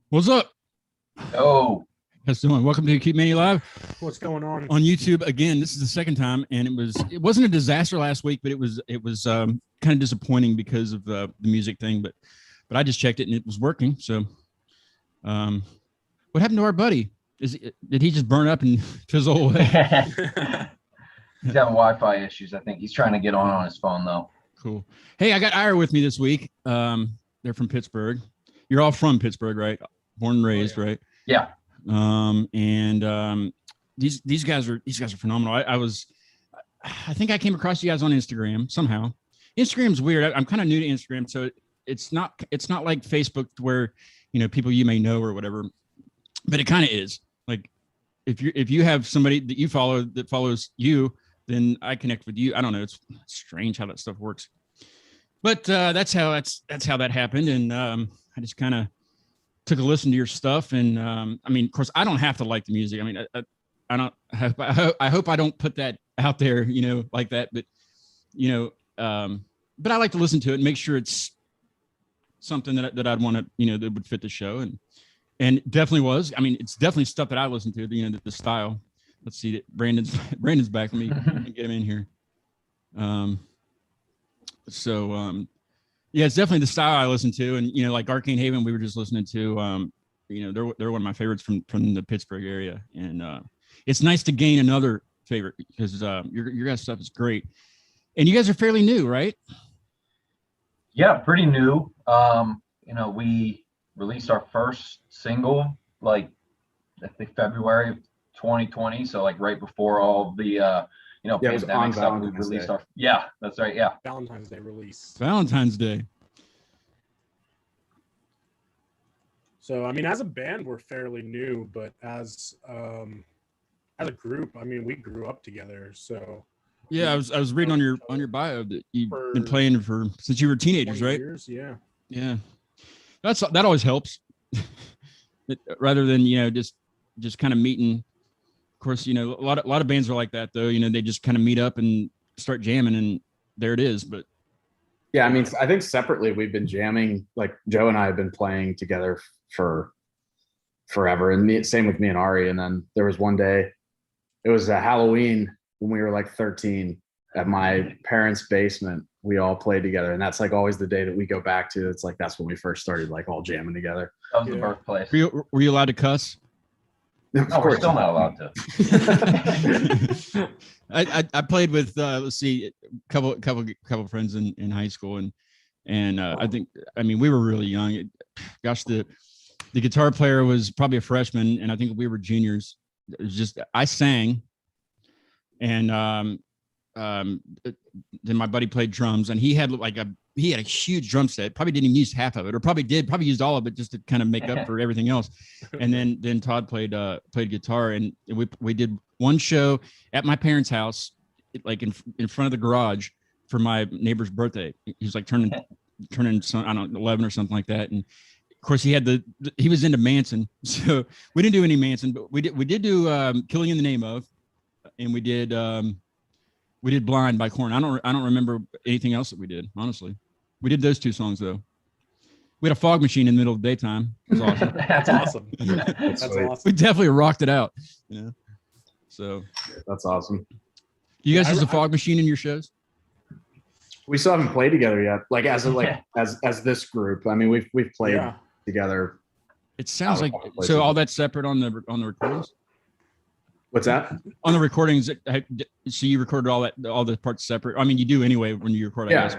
What's up? Oh, How's it doing? Welcome to Keep Mania Live What's going on? on YouTube. Again, this is the second time, and it wasn't a disaster last week, but it was kind of disappointing because of the music thing. But I just checked it and it was working. So, what happened to our buddy? Did he just burn up and fizzle away? he's having Wi-Fi issues. I think he's trying to get on his phone though. Cool. Hey, I got Ira with me this week. They're from Pittsburgh. You're all from Pittsburgh, right? Born and raised, right? Yeah. These guys are phenomenal. I think I came across you guys on Instagram somehow. Instagram's weird. I'm kind of new to Instagram, so it's not like Facebook where people you may know or whatever, but it kind of is. Like if you have somebody that you follow that follows you, then I connect with you. I don't know. It's strange how that stuff works, but that's how that happened, and I just kind of took a listen to your stuff, and I mean, of course, I don't have to like the music. I mean, I hope I don't put that out there, like that. But but I like to listen to it and make sure it's something that I'd want to, that would fit the show, and it definitely was. I mean, it's definitely stuff that I listen to. The style. Let's see, Brandon's back. Let me get him in here. Yeah, it's definitely the style I listen to, and like Arcane Haven, we were just listening to. They're one of my favorites from the Pittsburgh area, and it's nice to gain another favorite because your guys' stuff is great, and you guys are fairly new, right? Yeah, pretty new. We released our first single I think February of 2020, so right before all the pandemic stuff. We released our that's right, yeah. Valentine's Day release. Valentine's Day. So I mean, as a band, we're fairly new, but as a group, I mean, we grew up together. So yeah, I was reading on your bio that you've been playing since you were teenagers, right? Years, yeah. Yeah, that always helps. Rather than just kind of meeting. Of course, a lot of bands are like that though. They just kind of meet up and start jamming, and there it is. But yeah, I mean, I think separately we've been jamming. Like Joe and I have been playing together for forever, and same with me and Ari. And then there was one day, it was a Halloween when we were 13 at my parents' basement. We all played together, and that's always the day that we go back to. It's that's when we first started all jamming together. That was the birthplace. Were you allowed to cuss? No, we're still not allowed to. I played with let's see, a couple friends in high school, and I mean we were really young. Gosh, the guitar player was probably a freshman, and I think we were juniors. It was just I sang, and then my buddy played drums, and he had a huge drum set. Probably didn't even use half of it, or probably used all of it just to kind of make up for everything else. And then Todd played guitar, and we did one show at my parents' house, in front of the garage for my neighbor's birthday. He was turning some, I don't know, 11 or something like that. And of course he had he was into Manson, so we didn't do any Manson, but we did do Killing in the Name of, and we did Blind by Korn. I don't remember anything else that we did, honestly. We did those two songs though. We had a fog machine in the middle of the daytime. It was awesome. That's awesome. That's awesome. We definitely rocked it out. So that's awesome. You guys use a fog machine in your shows? We still haven't played together yet. As this group. I mean, we've played together. It sounds like so. All that's separate on the recordings. What's that? On the recordings, so you recorded all the parts separate. I mean, you do anyway when you record, I guess.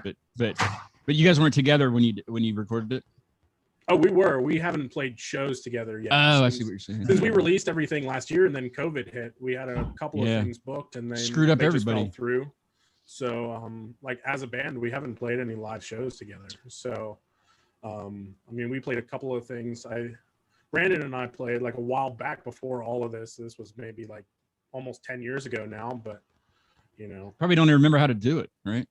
But you guys weren't together when you recorded it. Oh, we were. We haven't played shows together yet. Oh, I see what you're saying. Since we released everything last year, and then COVID hit, we had a couple of things booked, and they screwed up everybody. Just fell through. So, as a band, we haven't played any live shows together. So, I mean, we played a couple of things. Brandon and I played a while back before all of this. This was maybe almost 10 years ago now, but probably don't even remember how to do it, right?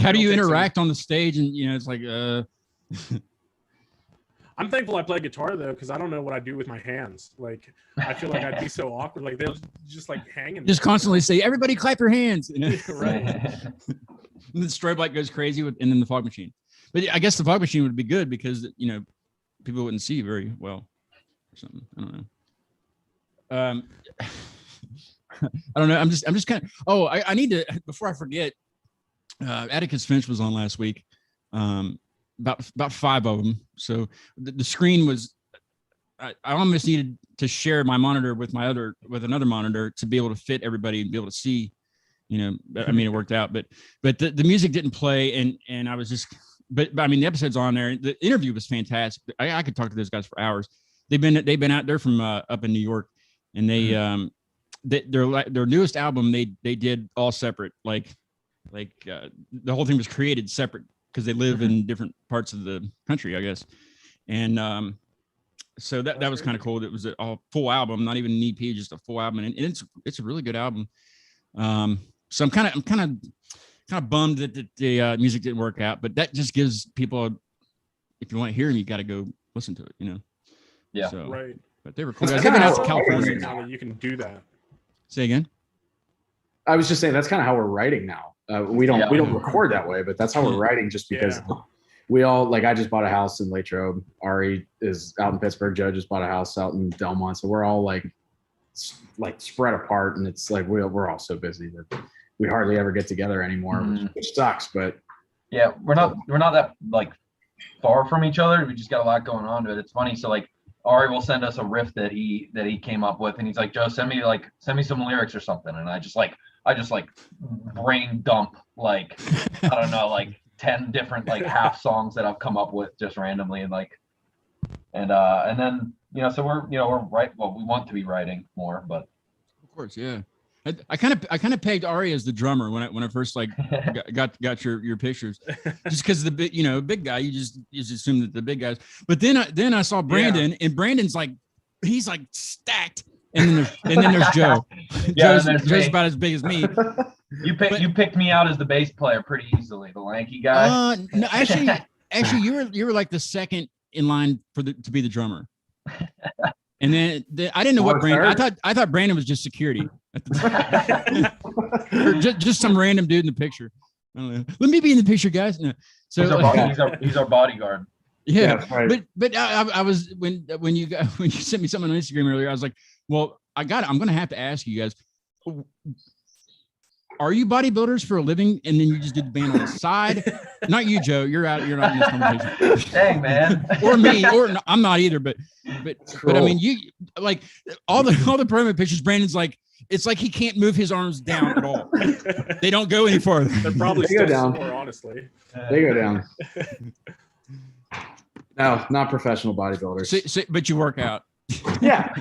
How do you interact on the stage? And it's I'm thankful I play guitar though, because I don't know what I do with my hands. I feel like I'd be so awkward. They'll just hanging. Just constantly say, "Everybody, clap your hands!" Right. And the strobe light goes crazy and then the fog machine. But I guess the fog machine would be good because people wouldn't see very well or something. I don't know. I don't know. I'm just kind of. Oh, I need to, before I forget. Atticus Finch was on last week. About 5 of them. So the screen was. I almost needed to share my monitor with another monitor to be able to fit everybody and be able to see. I mean, it worked out, but the music didn't play, and I was just. But I mean, the episode's on there. The interview was fantastic. I could talk to those guys for hours. They've been out there from up in New York, and their newest album they did all separate. Like the whole thing was created separate because they live in different parts of the country, I guess. And so that was kind of cool. It was a full album, not even an EP, just a full album, and it's a really good album. So I'm kind of bummed that the music didn't work out, but that just gives people, if you want to hear them, you got to go listen to it, Yeah. So, Right. but they were cool. That's They've been kinda out to how- California. Now that you can do that. Say again. I was just saying that's kind of how we're writing now. We don't record that way, but that's how we're writing. Just because we all like, I just bought a house in Latrobe. Ari is out in Pittsburgh. Joe just bought a house out in Delmont. So we're all like spread apart, and it's like we're all so busy that we hardly ever get together anymore, which sucks. But Yeah, we're not that like far from each other. We just got a lot going on, but it's funny. So like Ari will send us a riff that he came up with, and he's like, Joe, send me some lyrics or something, and I just brain dump like I don't know, like 10 different like half songs that I've come up with just randomly, and then so we're right. Well, we want to be writing more, but Of course, yeah. I kind of pegged Ari as the drummer when I first like got your pictures, just because the big guy, you just assume that the big guys. But then I saw Brandon, and Brandon's like, he's like stacked, and then there's Joe. Yeah, Joe's about as big as me. you picked me out as the bass player pretty easily, the lanky guy. No, actually, you were like the second in line to be the drummer. And then I didn't know what Brandon. I thought Brandon was just security at the time. Or just some random dude in the picture. I don't know. Let me be in the picture, guys. No. So he's our bodyguard. yeah, right. but I was when you sent me something on Instagram earlier, I was like, well, I'm gonna have to ask you guys. Are you bodybuilders for a living, and then you just do the band on the side? Not you, Joe. You're not in this conversation. Dang, man. Or me, I'm not either. But I mean, you like all the promo pictures. Brandon's like, it's like he can't move his arms down at all. They don't go any farther. They're probably They go still down. sore, honestly. they go down. No, not professional bodybuilders. So, but you work out. Yeah.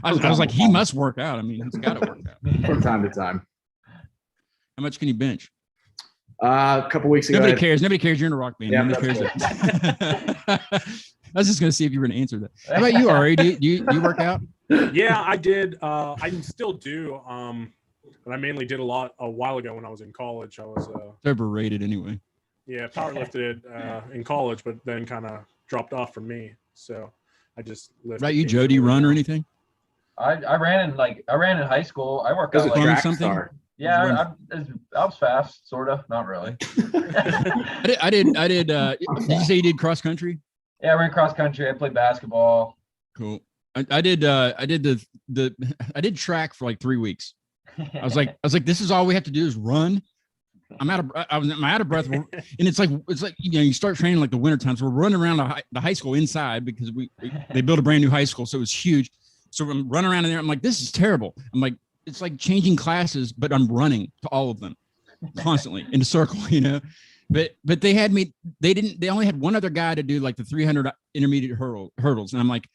I was like, he must work out. I mean, he's got to work out. From time to time. How much can you bench? A couple weeks ago. Nobody cares. Nobody cares. You're in a rock band. Yeah, Nobody cares. I was just going to see if you were going to answer that. How about you, Ari? Do you work out? Yeah, I did. I still do. But I mainly did a while ago when I was in college. I was It's overrated anyway. power lifted in college, but then kind of dropped off for me. So I just lifted. Right, you, Joe? Do you run or anything? I ran in high school. I worked As out a like, Run track something? star. yeah, I was fast, sort of, not really. I did. Did you say you did cross country? Yeah, I ran cross country. I played basketball. Cool. I did I did track for like 3 weeks. I was like, this is all we have to do is run. I'm out of breath. And it's like, you start training like the winter times. We're running around the high school inside because they built a brand new high school. So it was huge. So I'm running around in there. I'm like, this is terrible. I'm like, it's like changing classes, but I'm running to all of them constantly in a circle, but they only had one other guy to do like the 300 intermediate hurdles. And I'm like,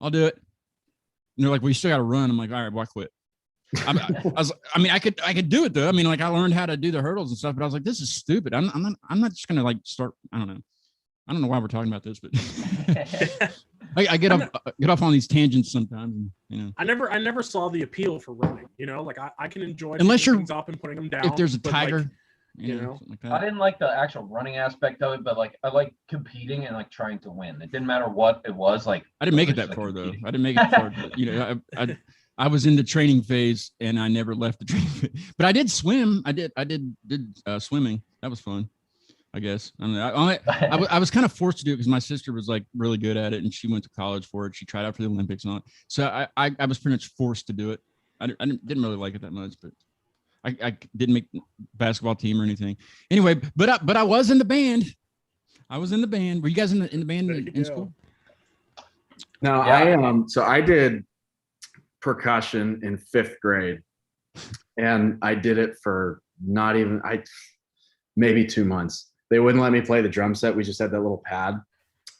I'll do it. And they're like, well, you still got to run. I'm like, all right, well, I quit. I could do it though. I mean, like I learned how to do the hurdles and stuff, but I was like, this is stupid. I'm not just going to like start. I don't know why we're talking about this, but I get off on these tangents sometimes. I never saw the appeal for running. Like I can enjoy Unless picking you're- things up and putting them down. If there's a but, like, tiger, something like I that. didn't like the actual running aspect of it, but like I like competing and like trying to win. It didn't matter what it was. Like I didn't make it just, that like, far though. competing. I didn't make it far. I was in the training phase and I never left the training phase. But I did swim. I did swimming. That was fun. I guess. I don't know. I was kind of forced to do it because my sister was like really good at it, and she went to college for it. She tried out for the Olympics and all that. So I was pretty much forced to do it. I didn't really like it that much, but I didn't make basketball team or anything. Anyway, but I was in the band. I was in the band. Were you guys in the band in school? No, Yeah. so I did percussion in 5th grade, and I did it for not even maybe 2 months. They wouldn't let me play the drum set. We just had that little pad,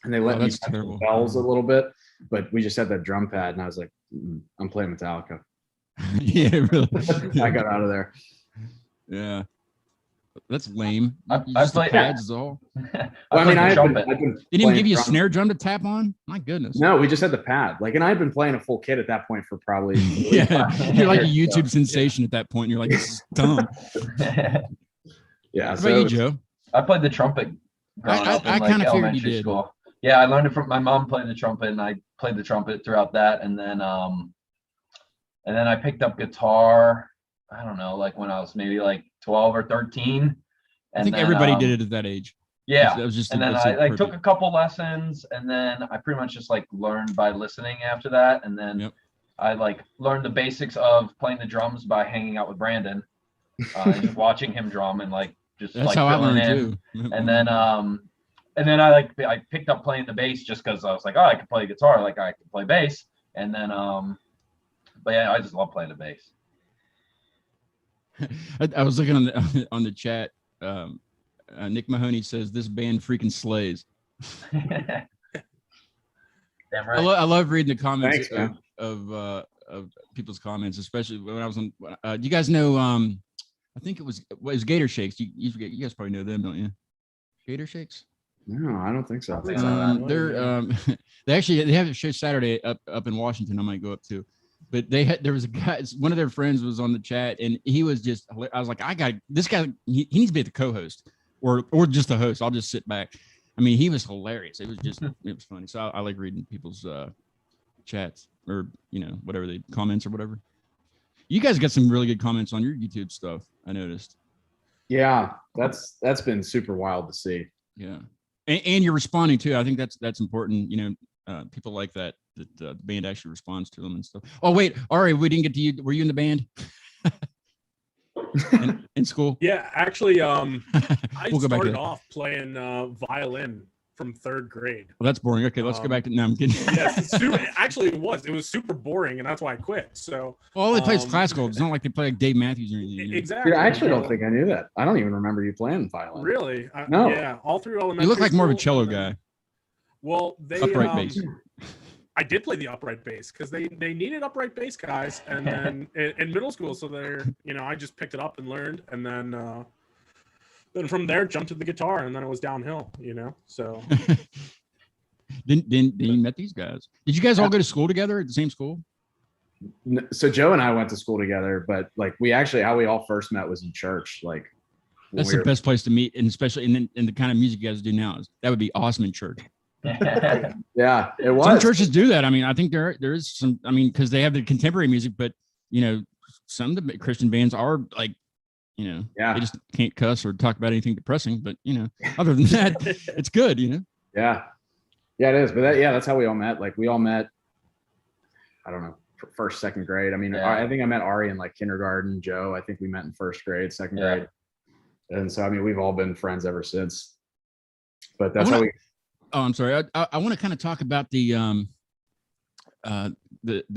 and they let me that's touch the terrible. bells a little bit, but we just had that drum pad, and I was like, I'm playing Metallica. Yeah, really. I got out of there. Yeah, that's lame. I Just the played- pads is all. Well, I mean, played the I've been trumpet. They didn't even playing give you a drums. snare drum to tap on. My goodness. No, we just had the pad. Like, and I had been playing a full kit at that point for probably. Yeah, you're like a YouTube sensation at that point. You're like, this is dumb. Yeah. What So about you, Joe? I played the trumpet growing up I in like kinda figured you elementary did. school. Yeah, I learned it from my mom played the trumpet, and I played the trumpet throughout that, and then I picked up guitar. I don't know, like when I was maybe like 12 or 13. I And think then, everybody did it at that age. Yeah, That was just. and then that's I like perfect. took a couple lessons, and then I pretty much just like learned by listening after that, and then Yep. I like learned the basics of playing the drums by hanging out with Brandon, and just watching him drum and like just That's like how I filling learned in. too. And then I picked up playing the bass just because I was like, oh, I could play guitar, like I could play bass, and then but yeah, I just love playing the bass. I was looking on the on the chat. Nick Mahoney says this band freaking slays. Damn I, right. I love reading the comments Thanks, man. of people's comments, especially when I was on. You guys know? I think it was Gator Shakes. You guys probably know them, don't you? Gator Shakes. No, I don't think so. think so. They're they have a show Saturday up in Washington. I might go up to, but there was a guy. One of their friends was on the chat, and he was just. I was like, I got this guy. He needs to be the co-host or just the host. I'll just sit back. I mean, he was hilarious. It was just it was funny. So I like reading people's chats or whatever they comments or whatever. You guys got some really good comments on your YouTube stuff. I noticed. Yeah, that's been super wild to see. Yeah, and you're responding too. I think that's important. People like that the band actually responds to them and stuff. Oh wait, Ari, we didn't get to you. Were you in the band in school? Yeah, actually, I We'll go back to started that. off playing violin from 3rd grade. Well, that's boring. Okay, let's go back to. No, I'm kidding. Yes, it's actually, it was super boring, and that's why I quit. So Well, all they play is Um, classical. It's not like they play like Dave Matthews or anything. exactly. Dude, I actually don't think I knew that. I don't even remember you playing violin. Really? No. Yeah, all through elementary. You look like more of a school, cello and then- guy. Well, they Upright bass. I did play the upright bass because they needed upright bass guys, and then in middle school, so I just picked it up and learned, and then from there jumped to the guitar, and then it was downhill. So Then you met these guys. Did you guys all go to school together at the same school? So Joe and I went to school together, but like how we all first met was in church. Like when That's we the were- best place to meet, and especially in the kind of music you guys do now. That would be awesome in church. Yeah, it was. Some churches do that. I mean, I think there is some. I mean, because they have the contemporary music, but some of the Christian bands are like, Yeah. they just can't cuss or talk about anything depressing. But other than that, it's good. Yeah, it is. But that's how we all met. Like we all met. I don't know, first, 2nd grade. I mean, Yeah. I think I met Ari in like kindergarten. Joe, I think we met in 1st grade, 2nd Yeah. grade, and so I mean, we've all been friends ever since. But that's wanna- how we. Oh, I'm sorry. I want to kind of talk about the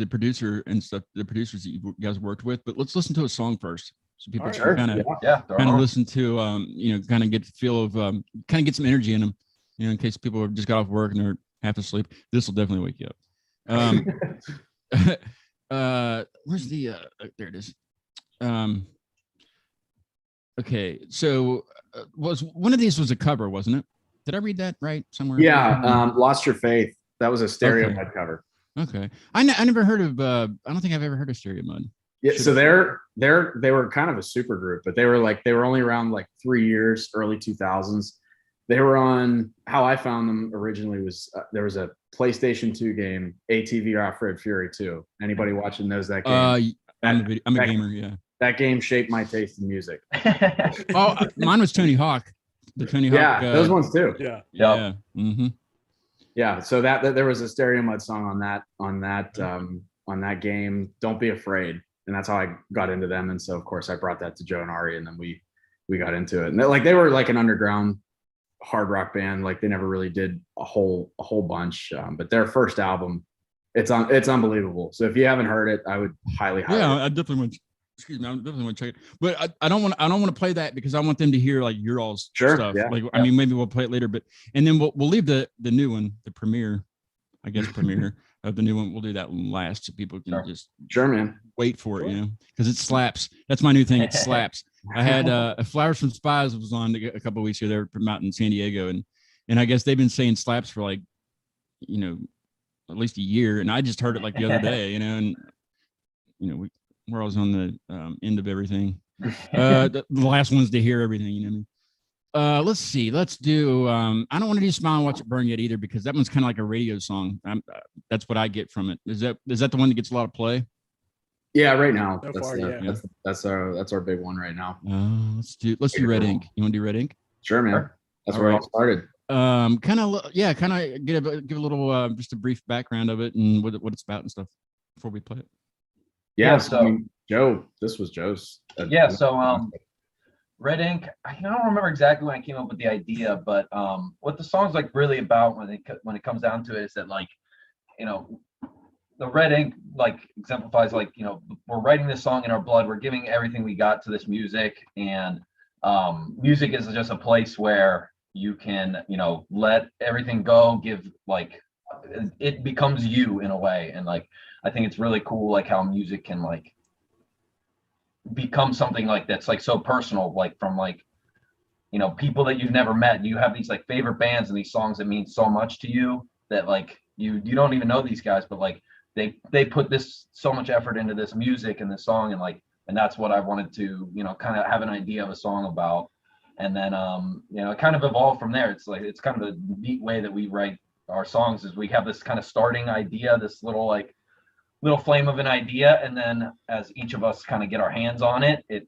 producer and stuff, the producers that you guys worked with. But let's listen to a song first, so people All can right. kind of Yeah, throw it on. listen to kind of get the feel of kind of get some energy in them. In case people have just got off work and they're half asleep. This will definitely wake you up. Where's the there it is. Okay, so was one of these was a cover, wasn't it? Did I read that right somewhere? Yeah, Lost Your Faith. That was a Stereo Okay. Mud cover. Okay. I never heard of I don't think I've ever heard of Stereo Mud. Yeah, Should so have- they were kind of a super group, but they were only around like 3 years, early 2000s. They were on. How I found them originally was there was a PlayStation 2 game, ATV Off-Road Fury 2. Anybody watching knows that game. I'm a that- gamer, yeah. That game shaped my taste in music. Oh, mine was Tony Hawk. the Tony Yeah, Hawk. those ones too. Yeah. Yeah. Mm-hmm. Yeah, so that there was a Stereo Mud song on that game. Don't Be Afraid, and that's how I got into them. And so of course I brought that to Joe and Ari, and then we got into it. And they were like an underground hard rock band. Like they never really did a whole bunch, but their first album, it's unbelievable. So if you haven't heard it, I would highly. Yeah, I definitely want. Excuse me, I definitely want to check it. But I don't want to play that because I want them to hear like your all's stuff. Yeah, like I mean, maybe we'll play it later, but and then we'll leave the new one, the premiere, I guess premiere of the new one. We'll do that one last so people can just man, wait for it, because it slaps. That's my new thing. It slaps. I had Flowers from Spies was on a couple of weeks ago. They were out in San Diego, and I guess they've been saying slaps for like, at least a year, and I just heard it like the other day, and we're always on the end of everything. The last one's to hear everything, let's see. Let's do. I don't want to do "Smile and Watch It Burn" yet either because that one's kind of like a radio song. That's what I get from it. Is that the one that gets a lot of play? Yeah, right now. So far, yeah. That's our big one right now. Let's do Red Ink. You want to do Red Ink? Sure, man. That's where it all started. Kind of give a little just a brief background of it and what it's about and stuff before we play it. Yeah, so Joe, this was Joe's. So Red Ink, I don't remember exactly when I came up with the idea, but what the song's like really about when it comes down to it is that like, the Red Ink like exemplifies like, we're writing this song in our blood, we're giving everything we got to this music, and music is just a place where you can, let everything go, give like it becomes you in a way. And like I think it's really cool like how music can like become something like that's like so personal, like from like people that you've never met. You have these like favorite bands and these songs that mean so much to you that like you don't even know these guys, but like they put this so much effort into this music and this song, and that's what I wanted to kind of have an idea of a song about. And then it kind of evolved from there. It's like it's kind of a neat way that we write our songs is we have this kind of starting idea, this little flame of an idea, and then as each of us kind of get our hands on it, it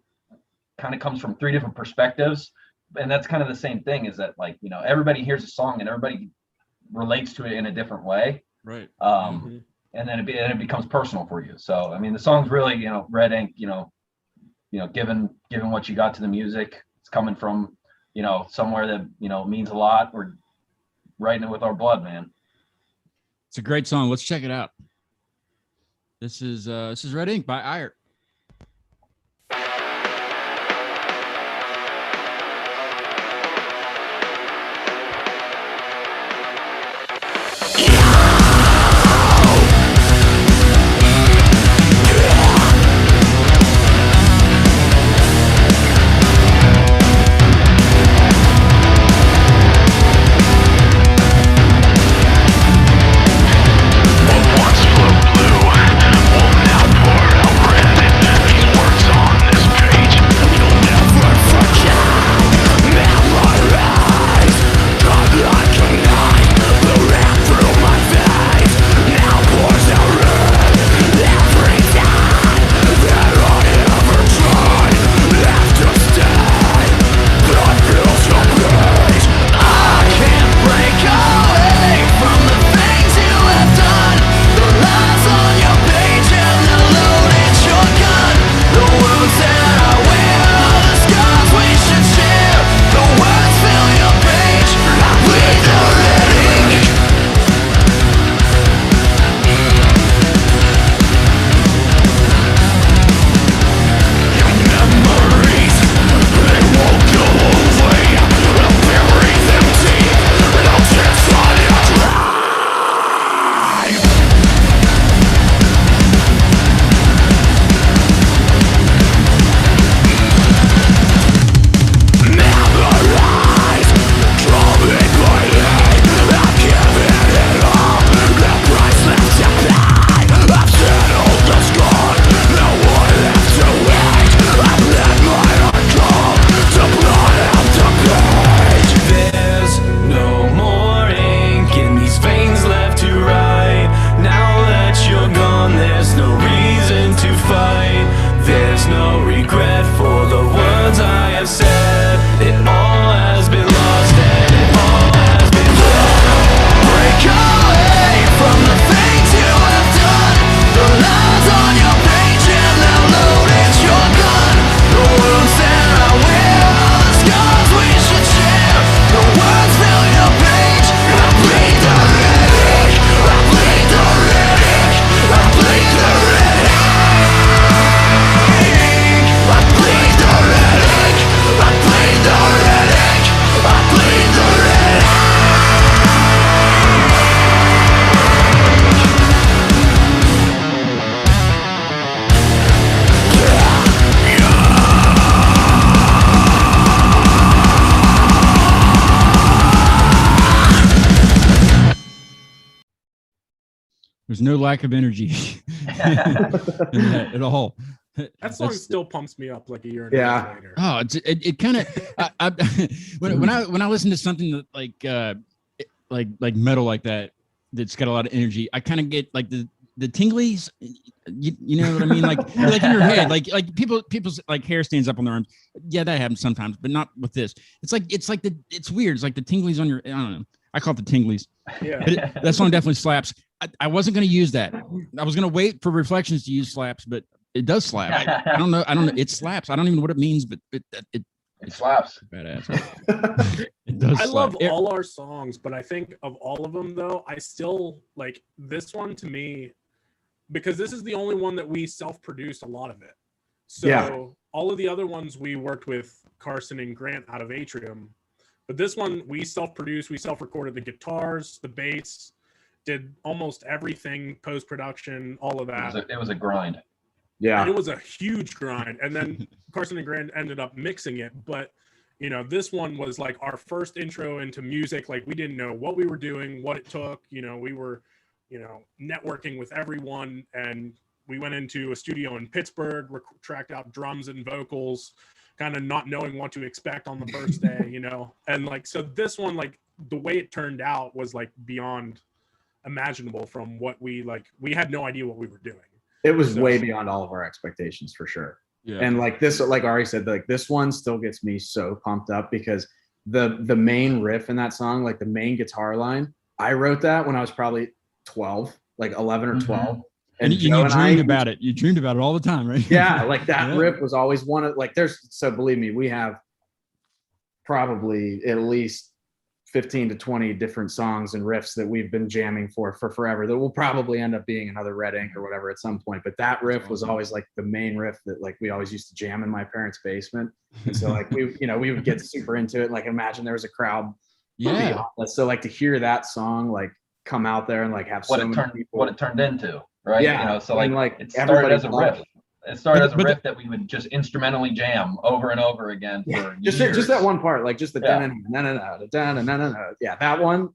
kind of comes from three different perspectives. And that's kind of the same thing, is that like everybody hears a song and everybody relates to it in a different way, right? And then it becomes personal for you. So I mean the song's really Red Ink, given what you got to the music, it's coming from somewhere that means a lot. We're writing it with our blood, man. It's a great song. Let's check it out. This is Red Ink by Eyre. Once flew blue, will now pour out red. There's no lack of energy in that at all. That song That's- still pumps me up like a year and a Yeah. half later. Oh, it kind of when I listen to something that like metal like that that's got a lot of energy, I kind of get like the tinglies. You know what I mean? Like in your head, like people's like hair stands up on their arms. Yeah, that happens sometimes, but not with this. It's weird. It's like the tinglies on your. I don't know. I call it the tinglies. Yeah. But that song definitely slaps. I wasn't going to use that. I was going to wait for Reflections to use slaps, but it does slap. I don't know. It slaps. I don't even know what it means, but it slaps. badass. It does. I love slap. all our songs, but I think of all of them though, I still like this one to me because this is the only one that we self-produced a lot of it. So Yeah. all of the other ones we worked with Carson and Grant out of Atrium, but this one we self-produced, we self-recorded the guitars, the bass, did almost everything, post-production, all of that. It was a grind. Yeah. And it was a huge grind. And then Carson and Grant ended up mixing it. But, you know, this one was like our first intro into music. Like we didn't know what we were doing, what it took. You know, we were, you know, networking with everyone. And we went into a studio in Pittsburgh, tracked out drums and vocals, kind of not knowing what to expect on the first day, you know. And like, so this one, like the way it turned out was like beyond imaginable from what we had no idea what we were doing. It was So- way beyond all of our expectations for sure. Yeah. And like this, like Ari said, like this one still gets me so pumped up because the main riff in that song, like the main guitar line, I wrote that when I was probably 12, like 11 or 12. and you Joe dreamed about it. You dreamed about it all the time, right? Yeah, like that Yeah. riff was always one of like so believe me, we have probably at least 15 to 20 different songs and riffs that we've been jamming for forever that will probably end up being another Red Ink or whatever at some point. But that riff was always like the main riff that like we always used to jam in my parents' basement. And so like we would get super into it. Like imagine there was a crowd. Yeah. So like to hear that song like come out there and like have What so many people. what it turned into, right? Yeah, You know, so and, like like, it started everybody as a loved riff. It started as a But- riff that we would just instrumentally jam over and over again for Just years. that one part, like just the Yeah. no. Yeah, that one.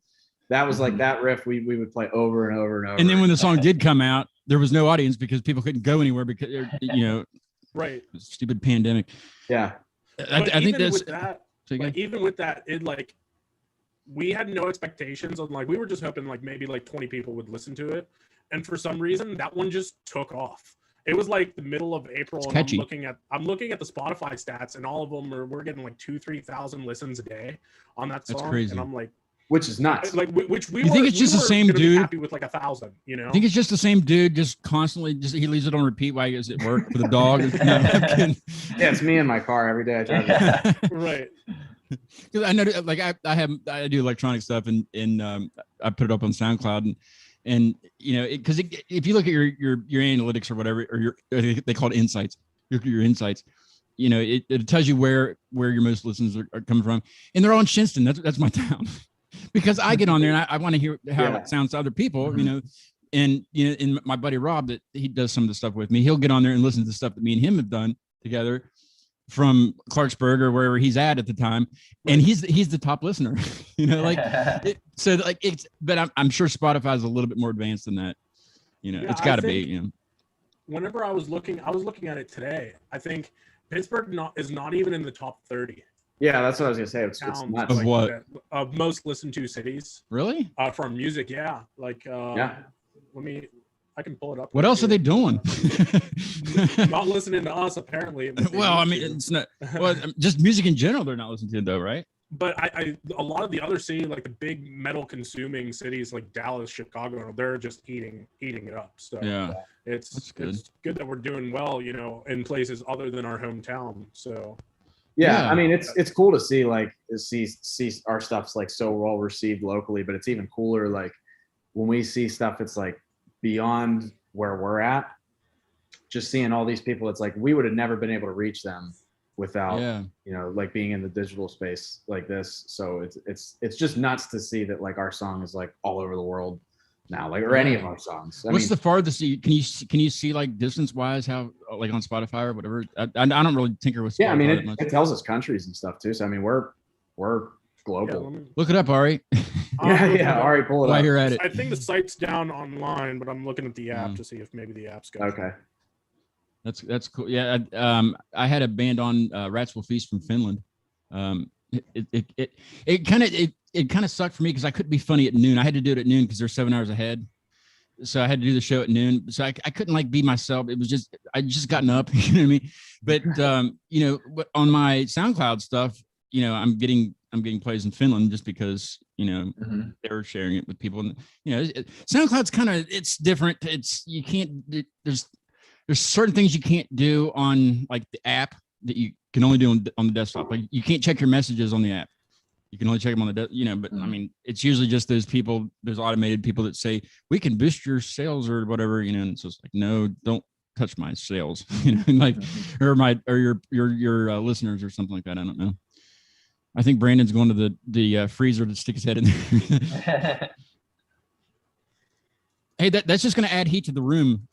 That was like that riff we would play over and over and over. And then when the song did come out, there was no audience because people couldn't go anywhere because you know, Right. stupid pandemic. yeah, I But think even that's with that, say again? like even with that, it like we had no expectations on like we were just hoping like maybe like 20 people would listen to it, and for some reason that one just took off. It was like the middle of April, It's and catchy. I'm looking at the Spotify stats, and all of them we're getting like 2,000-3,000 listens a day on that song. That's crazy. And I'm like which is nuts. which we You think it's just the same gonna be dude? happy with like 1,000, you know? I think it's just the same dude, just constantly, just he leaves it on repeat while he's at work for the dog. No, I'm kidding. Yeah, it's me in my car every day. I try to, Right. Because I know, like I do electronic stuff, and I put it up on SoundCloud, and you know, because if you look at your analytics or whatever, or they call it insights, your insights, you know, it tells you where your most listens are coming from, and they're all in Shinston. That's my town, because I get on there and I want to hear how Yeah. it sounds to other people, you know. And you know, and my buddy Rob, that he does some of the stuff with me, he'll get on there and listen to the stuff that me and him have done together from Clarksburg or wherever he's at the time, and he's the top listener. You know, like so like it's, but I'm sure Spotify is a little bit more advanced than that. You know, Yeah, it's got to I be. think- You know, Whenever I was looking at it today. I think Pittsburgh is not even in the top 30 yeah, that's what I was gonna say. It's towns nuts. Of what? of most listened to cities really? from music. Yeah, like Yeah. I can pull it up. What else are they doing? Not listening to us apparently. if they Well, I want mean, to. it's not. Well, just music in general, they're not listening to it though, right? But I a lot of the other cities, like the big metal consuming cities like Dallas, Chicago, they're just eating it up. So Yeah. it's That's good. it's good that we're doing well, you know, in places other than our hometown. So Yeah, Yeah. I mean it's cool to see like see our stuff's like so well received locally, but it's even cooler like when we see stuff it's like beyond where we're at. Just seeing all these people, it's like we would have never been able to reach them without Yeah. you know like being in the digital space like this. So it's just nuts to see that like our song is like all over the world now, like or any of our songs. I What's mean, the farthest can you see like distance wise how like on Spotify or whatever? I don't really tinker with Spotify yeah, I mean that much. it tells us countries and stuff too. So I mean we're yeah, global. let me- Look it up, Ari. Yeah, look it yeah. up. All right, pull it While up. you're at it. I think the site's down online, but I'm looking at the app Mm. to see if maybe the app's good. Okay. That's cool. Yeah, I had a band on Rats Will Feast from Finland. It kind of sucked for me because I couldn't be funny at noon. I had to do it at noon because they're 7 hours ahead. So I had to do the show at noon. So I couldn't like be myself. It was just I just gotten up, you know what I mean? But on my SoundCloud stuff, I'm getting plays in Finland just because Mhm. they were sharing it with people, and SoundCloud's kind of it's different. There's certain things you can't do on like the app that you can only do on the desktop. Like you can't check your messages on the app. You can only check them on the, but I mean, it's usually just those automated people that say, we can boost your sales or whatever, and it's just like, no, don't touch my sales, or your listeners or something like that. I don't know. I think Brandon's going to the freezer to stick his head in there. Hey, that's just going to add heat to the room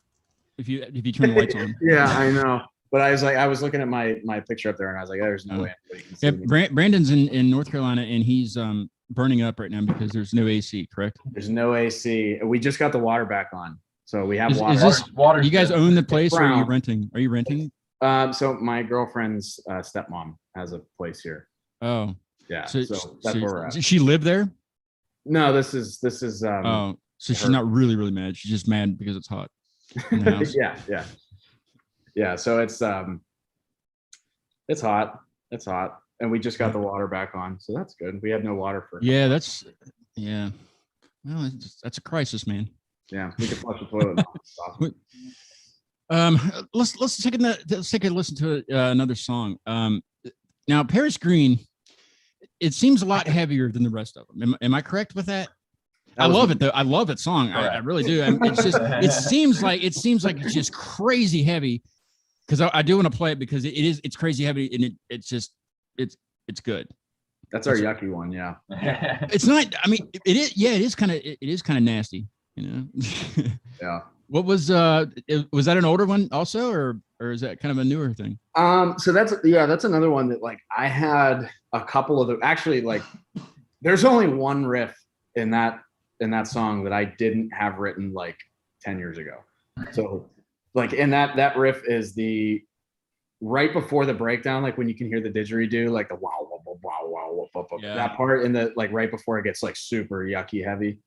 if you turn the lights on. Yeah, I know. But I was looking at my picture up there, and I was like, there's no way anybody can see me. Brandon's in North Carolina, and he's burning up right now because there's no AC. Correct? There's no AC. We just got the water back on, so we have water. Is this Water. you guys own the place, or are you brown. renting? Are you renting? So my girlfriend's stepmom has a place here. Oh, Yeah, so that's where we're at. Does she live there? No, this is Oh, so she's her. not really mad. She's just mad because it's hot in the house. yeah. So it's hot. It's hot, and we just got the water back on, so that's good. We had no water for. Yeah, well, that's a crisis, man. Yeah, we can flush the toilet. Now. It's awesome. Let's take a listen to another song. Now Paris Green, it seems a lot heavier than the rest of them. Am I correct with that? I love it though. I love that song. I really do. It's just it seems like it's just crazy heavy. Because I do want to play it because it's crazy heavy and it's good. That's our yucky one. Yeah. It's not. I mean, it is. Yeah, it is kind of nasty. Yeah. What was that an older one also, or is that kind of a newer thing? So that's another one that like I had a couple of actually like there's only one riff in that song that I didn't have written like 10 years ago. So like in that riff is the right before the breakdown, like when you can hear the didgeridoo, like the wow, wow, wow, wow, wow, wow, Yeah. that part in the like right before it gets like super yucky heavy.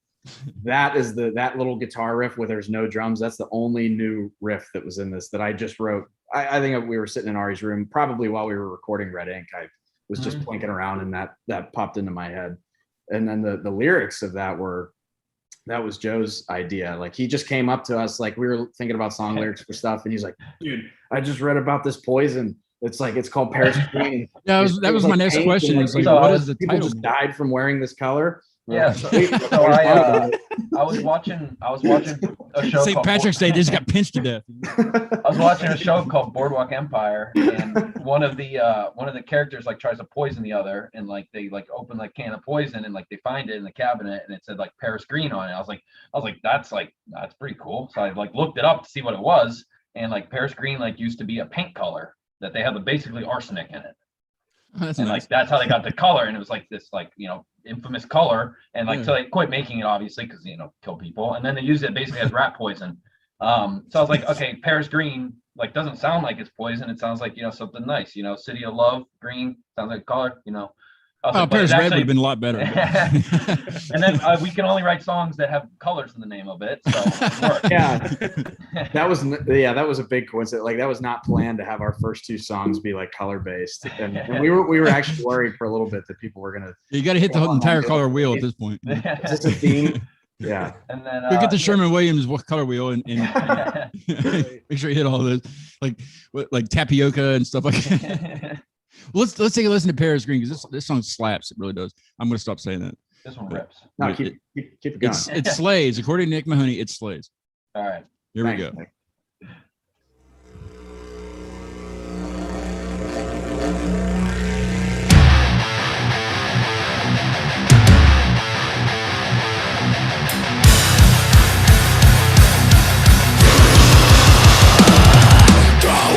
That is that little guitar riff where there's no drums. That's the only new riff that was in this that I just wrote. I think we were sitting in Ari's room probably while we were recording Red Ink. I was just plinking around and that popped into my head. And then the lyrics of that was Joe's idea. Like he just came up to us, like we were thinking about song lyrics for stuff, and he's like, "Dude, I just read about this poison. It's called Paris Green." Yeah, that was my next question. It's like, so what is the people title? just died from wearing this color. Yeah, so I was watching a show. St. called Patrick's Day, they just got pinched to death. I was watching a show called Boardwalk Empire, and one of the characters like tries to poison the other, and like they like open like can of poison, and like they find it in the cabinet, and it said like Paris Green on it. I was like that's pretty cool. So I like looked it up to see what it was, and like Paris Green like used to be a paint color that they had basically arsenic in it. Oh, that's And nice. like that's how they got the color, and it was like this like infamous color, and like so they quit making it obviously because kill people, and then they used it basically as rat poison. So I was like, okay, Paris Green like doesn't sound like it's poison. It sounds like something nice. City of Love, green sounds like color. I was like, but Paris it Red would actually- have been a lot better. And then we can only write songs that have colors in the name of it. So it worked. Yeah, that was a big coincidence. Like that was not planned to have our first two songs be like color based, and we were actually worried for a little bit that people were gonna. You got to hit the entire color wheel at this point. Is this a theme? Yeah. And then Go get the Sherman Williams color wheel and make sure you hit all those like tapioca and stuff like that. Let's take a listen to Paris Green because this song slaps. It really does. I'm gonna stop saying that. This one rips. No, Wait, keep it going. It slays. According to Nick Mahoney, it slays. All right. Here we go. Thanks, Nick. Go!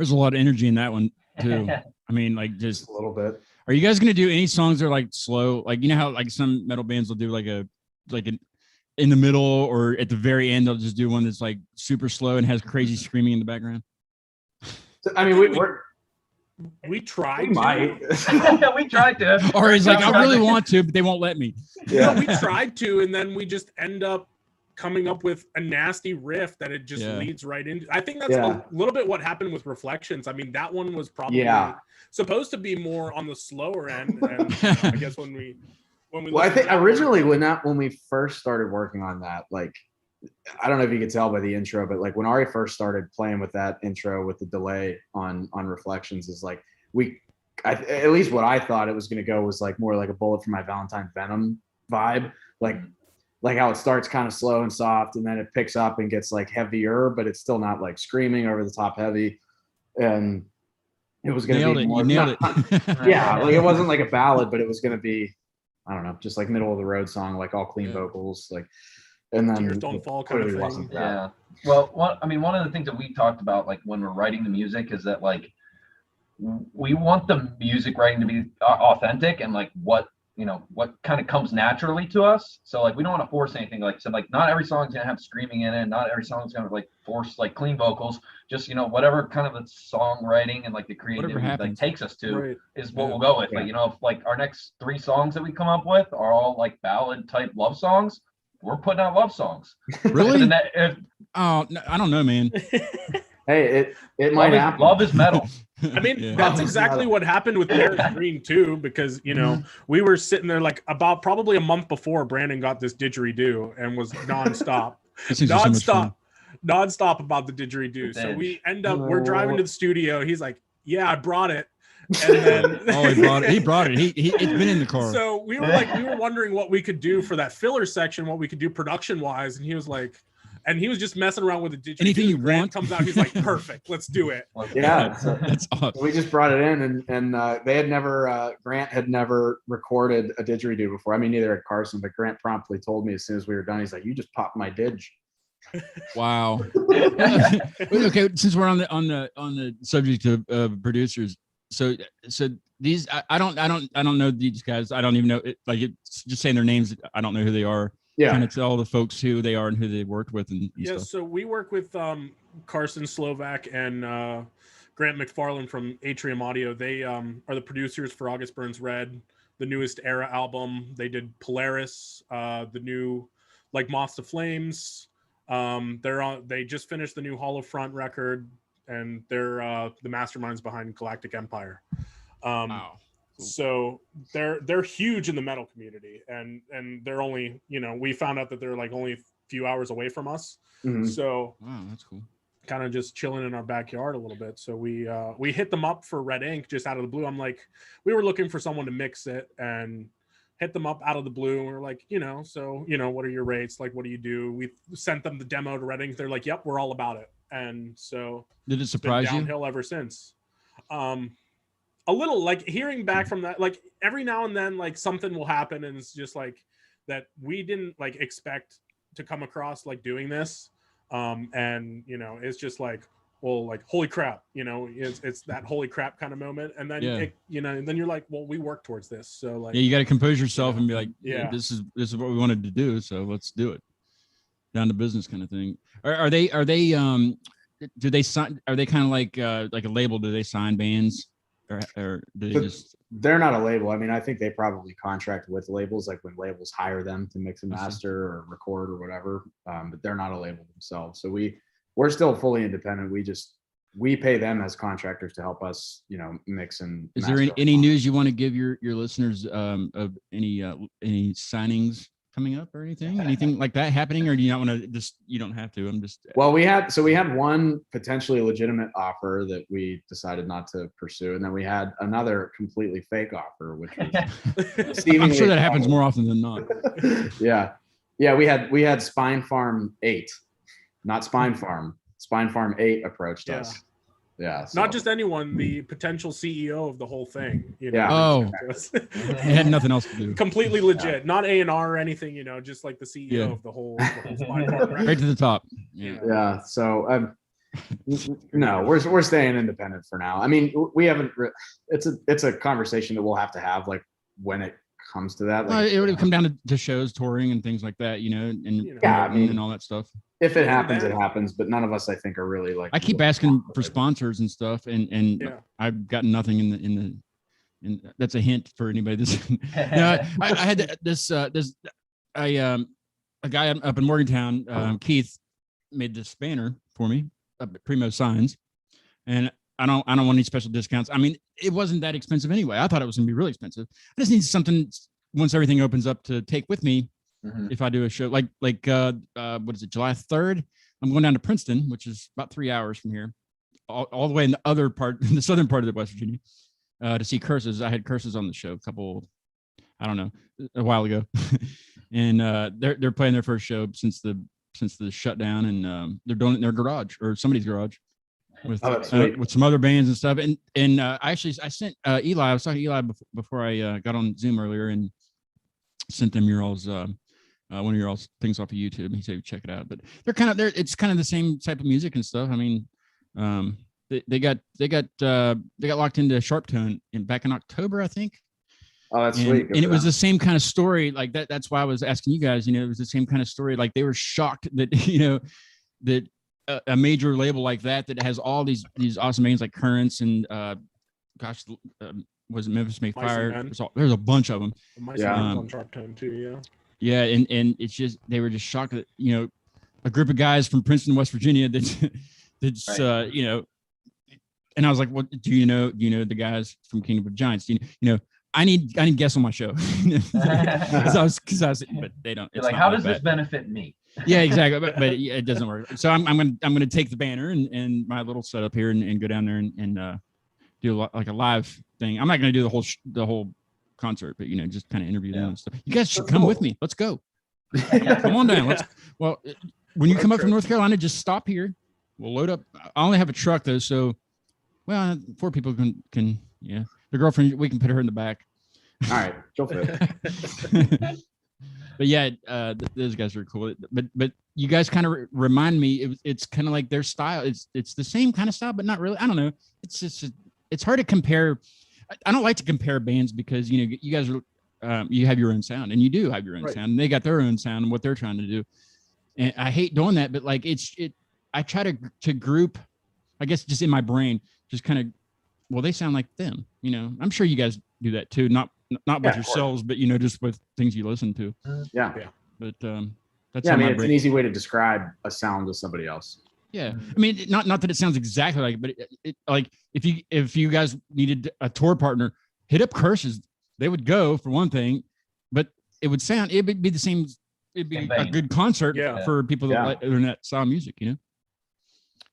There's a lot of energy in that one too. I mean, like just Just a little bit. are you guys gonna do any songs that are like slow? Like you know how like some metal bands will do like an in the middle or at the very end they'll just do one that's like super slow and has crazy screaming in the background. So, I mean, We tried we to. might. We tried to. Or he's like, I really want to, but they won't let me. Yeah, we tried to, and then we just end up coming up with a nasty riff that it just Yeah. leads right into. I think that's Yeah. a little bit what happened with Reflections. I mean, that one was probably Yeah. supposed to be more on the slower end, and I guess when we Well, I listened think to that originally one- when we first started working on that, like, I don't know if you could tell by the intro, but like when Ari first started playing with that intro with the delay on Reflections is like at least what I thought it was going to go was like more like a Bullet for My Valentine Venom vibe, like how it starts kind of slow and soft and then it picks up and gets like heavier, but it's still not like screaming over the top heavy. And it was going to Nailed be it. more, You nailed not- it. yeah, like it wasn't like a ballad, but it was going to be, I don't know, just like middle of the road song, like all clean Yeah. vocals, like, and then Tears Don't Fall kind of clearly thing. wasn't that. Yeah. Well, one of the things that we talked about, like when we're writing the music, is that like we want the music writing to be authentic and like what kind of comes naturally to us. So like we don't want to force anything. Like so, like not every song's gonna have screaming in it. Not every song's gonna like force like clean vocals. Just whatever kind of the songwriting and like the creativity like happens. takes us to Right. is what Yeah. we'll go with. Yeah. Like if like our next 3 songs that we come up with are all like ballad type love songs, we're putting out love songs. Really? And that, if Oh, no, I don't know, man. Hey, it might happen. love is metal. I mean, Yeah. that's exactly what happened with Paris Green too, because we were sitting there like about probably a month before Brandon got this didgeridoo and was nonstop, These things are so much fun. nonstop about the didgeridoo. So we end up we're driving to the studio. He's like, "Yeah, I brought it," and then Oh, he brought it. He it's been in the car. So we were wondering what we could do for that filler section, what we could do production wise, and he was like. And he was just messing around with the didgeridoo. Anything you Grant want. comes out. He's like, perfect. Let's do it. Yeah, That's awesome. we just brought it in, and they had never Grant had never recorded a didgeridoo before. I mean, neither had Carson, but Grant promptly told me as soon as we were done. He's like, "You just popped my didge." Wow. Okay, since we're on the subject of producers, so these I don't know these guys. I don't even know it, like it's just saying their names. I don't know who they are. Yeah, Kind of tell the folks who they are and who they worked with and Yeah, stuff. so we work with Carson Slovak and Grant McFarland from Atrium Audio. They are the producers for August Burns Red, the newest Era album. They did Polaris, the new like Moths to Flames. They just finished the new Hollow Front record, and they're the masterminds behind Galactic Empire. Wow. So they're huge in the metal community, and they're only we found out that they're like only a few hours away from us. Mhm. So Wow, that's cool. kind of just chilling in our backyard a little bit. So we hit them up for Red Ink just out of the blue. I'm like, we were looking for someone to mix it and hit them up out of the blue. And we were like, what are your rates? Like, what do you do? We sent them the demo to Red Ink. They're like, yep, we're all about it. And so Did it it's been surprise you? downhill ever since. A little like hearing back from that, like every now and then, like something will happen, and it's just like that we didn't like expect to come across like doing this. And it's just like, well, like holy crap, it's that holy crap kind of moment. And then and then you're like, well, we work towards this. So like Yeah, you got to compose yourself and be like, Yeah. this is what we wanted to do, so let's do it. Down to business kind of thing. Are they do they sign? Are they kind of like a label? Do they sign bands, or do they But- just? They're not a label. I mean, I think they probably contract with labels, like when labels hire them to mix and I see. master or record or whatever. But they're not a label themselves. So we're still fully independent. We pay them as contractors to help us, mix and. Is there master any our news you want to give your listeners of any signings coming up or anything like that happening, or do you not want to just? You don't have to. I'm just. Well, we had one potentially legitimate offer that we decided not to pursue, and then we had another completely fake offer, which was I'm seemingly sure that happens more often than not. yeah, we had Spine Farm 8, not Spine Farm. Spine Farm 8 approached Yeah. us. Yeah, not so- just anyone, the potential CEO of the whole thing. Yeah. Oh, they had nothing else to do. completely legit, not A&R or anything, just like the CEO Yeah. of the whole Spine Farm record. Right to the top. Yeah. yeah. So No, we're staying independent for now. I mean, we haven't. It's a conversation that we'll have to have like when it comes to that. Well, Like, it would come down to shows, touring, and things like that, and Yeah, I promoting mean, and all that stuff. if it happens, it happens. But none of us, I think, are really like. I keep asking for sponsors and stuff, and Yeah. I've gotten nothing and that's a hint for anybody. This, I had a guy up in Morgantown, Keith, made this banner for me, Primo Signs, and I don't want any special discounts. I mean, it wasn't that expensive anyway. I thought it was gonna be really expensive. I just need something once everything opens up to take with me. Mhm. If I do a show like what is it, July 3rd? I'm going down to Princeton, which is about 3 hours from here, all the way in the other part, the southern part of West Virginia, to see Curses. I had Curses on the show a while ago, and they're playing their first show since the shutdown, and they're doing it in their garage or somebody's garage with Oh, that's sweet. with some other bands and stuff. And I sent Eli. I was talking to Eli before I got on Zoom earlier, and sent them your all's one of your all's things off of YouTube. He said check it out, but it's kind of the same type of music and stuff. I mean, they got locked into Sharptone back in October, I think. Oh, that's And, sweet. and it was the same kind of story like that. That's why I was asking you guys, it was the same kind of story. Like they were shocked that, that a major label like that has all these awesome names like Currents and was it Memphis May Mice and Fire? Men. There's a bunch of them. Yeah. Um, On Sharptone too. Yeah. Yeah. And it's just, they were just shocked that, a group of guys from Princeton, West Virginia that's, Right. And I was like, what do you know the guys from Kingdom of Giants? I need guests on my show. But they don't. You're It's like, not how like does this that. benefit me? Yeah, exactly. But it doesn't work. So I'm gonna take the banner and my little setup here and go down there and do like a live thing. I'm not gonna do the whole concert, but just kind of interview them and stuff. You guys should That's come cool. with me. Let's go. Come on down. When you come up from North Carolina, just stop here. We'll load up. I only have a truck though, so 4 people can the girlfriend, we can put her in the back. All right, go for it. But yeah, those guys are cool. But you guys kind of remind me. It's kind of like their style. It's the same kind of style, but not really. I don't know. It's just it's hard to compare. I don't like to compare bands because you guys are you have your own sound, and you do have your own Right. sound. And they got their own sound and what they're trying to do. And I hate doing that, but like I try to group. I guess just in my brain, just kind of. Well, they sound like them. I'm sure you guys do that too. Not with of course. yourselves, but just with things you listen to. Yeah. But that's Yeah, I how mean, my it's an brain. easy way to describe a sound to somebody else. Yeah, I mean, not that it sounds exactly like, but it like if you guys needed a tour partner, hit up Curses. They would go for one thing, but it would be the same. It'd be Same a vein. good concert Yeah. for people that Yeah. like internet style music.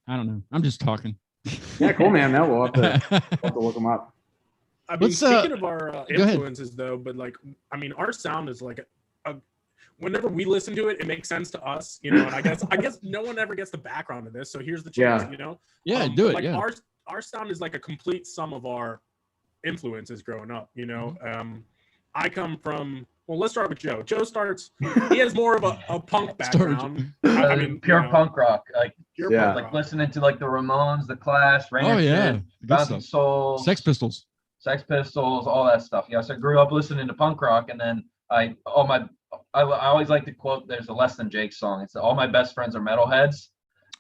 I don't know. I'm just talking. Yeah, cool, man. No, we'll have to look them up. I mean, Let's, speaking of our ahead. influences, though, but like, I mean, our sound is like whenever we listen to it, it makes sense to us, And I guess no one ever gets the background of this, so here's the chance, Yeah, do it. Like Yeah. our sound is like a complete sum of our influences growing up. I come from. Well, let's start with Joe. Joe starts. He has more of a punk background. I mean, Pure punk rock, like pure Yeah. punk like rock. listening to like the Ramones, the Clash, Rain Oh or yeah, Shit, good Bouncing stuff. Souls, Sex Pistols. Sex Pistols, all that stuff. Yes, I grew up listening to punk rock, and then I always like to quote. There's a Less Than Jake song. It's all my best friends are metalheads,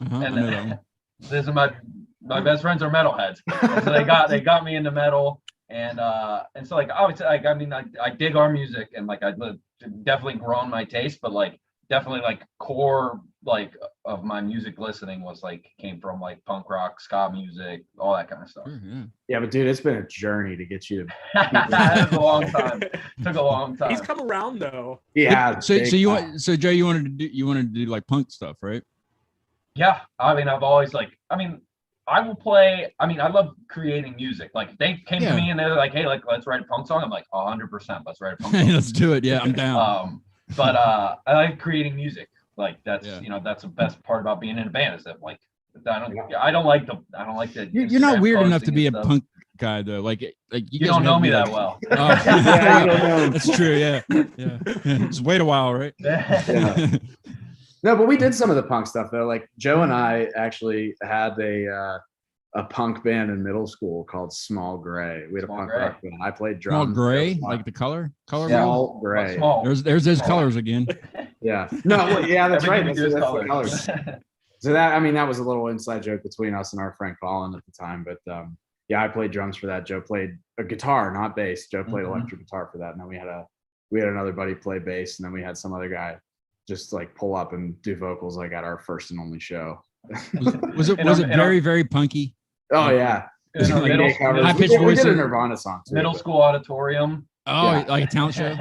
Uh-huh, I and know that one. this is my best friends are metalheads. And so they got me into metal, and so like obviously like I mean I dig our music, and like I definitely grown my taste, but like definitely like core like of my music listening was like came from like punk rock, ska music, all that kind of stuff. Sure, yeah. Yeah, but dude, it's been a journey to get you to. That was a long time. Took a long time. He's come around though. Yeah. So big you time. want Joe, you wanted to do like punk stuff, right? Yeah, I mean, I've always like, I mean, I will play. I mean, I love creating music. Like they came Yeah. to me and they're like, "Hey, like let's write a punk song." I'm like, 100%, let's write a punk song. Let's do it. Yeah, I'm down. But I like creating music. Like that's Yeah. that's the best part about being in a band is that like I don't like the You're not Instagram weird enough to posting be a and stuff. punk guy though. Like you You guys don't know have me like- that well. Oh, Yeah, you don't know. That's true. Yeah. It's wait a while, right? Yeah. No, but we did some of the punk stuff though. Like Joe and I actually had a punk band in middle school called Small Gray. We had Small a punk Gray. rock band. I played Small drums. gray, Joe was like the color Yeah. Small Gray. Small. there's those Small. colors again. Yeah. No, well, yeah, that's right. Everything That's, we do that's is the colors. colors. So that, I mean, that was a little inside joke between us and our friend Colin at the time. But yeah, I played drums for that. Joe played a guitar, not bass. Joe played Mhm. electric guitar for that. And then we had another buddy play bass, and then we had some other guy just like pull up and do vocals like at our first and only show. Was it In our- very, very punky? Oh yeah. In our Like middle, high middle, pitched We did voices. a Nirvana song too. middle but- school auditorium. Oh, Yeah. like a talent show?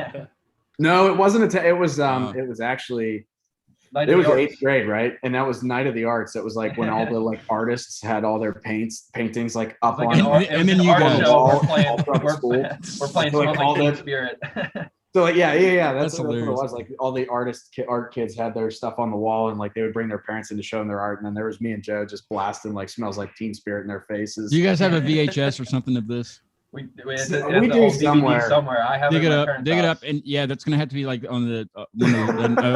No, it wasn't it was Oh. it was actually Night it of was the Arts. 8th grade, right? And that was Night of the Arts. It was like when all the like artists had all their paintings like up Like on an art, and it was then an you art guys- show. all- We're playing. all from school. We're playing So, like, Smells all Like Teen the- Spirit. So like yeah. That's That's what it hilarious. was. Like all the art kids had their stuff on the wall, and like they would bring their parents in to show them their art. And then there was me and Joe just blasting like Smells Like Teen Spirit in their faces. Do you guys have a VHS or something of this? We We it's do an old DVD somewhere. somewhere. I have Dig it it in my up, parents' dig it house. up, and yeah, that's gonna have to be like on the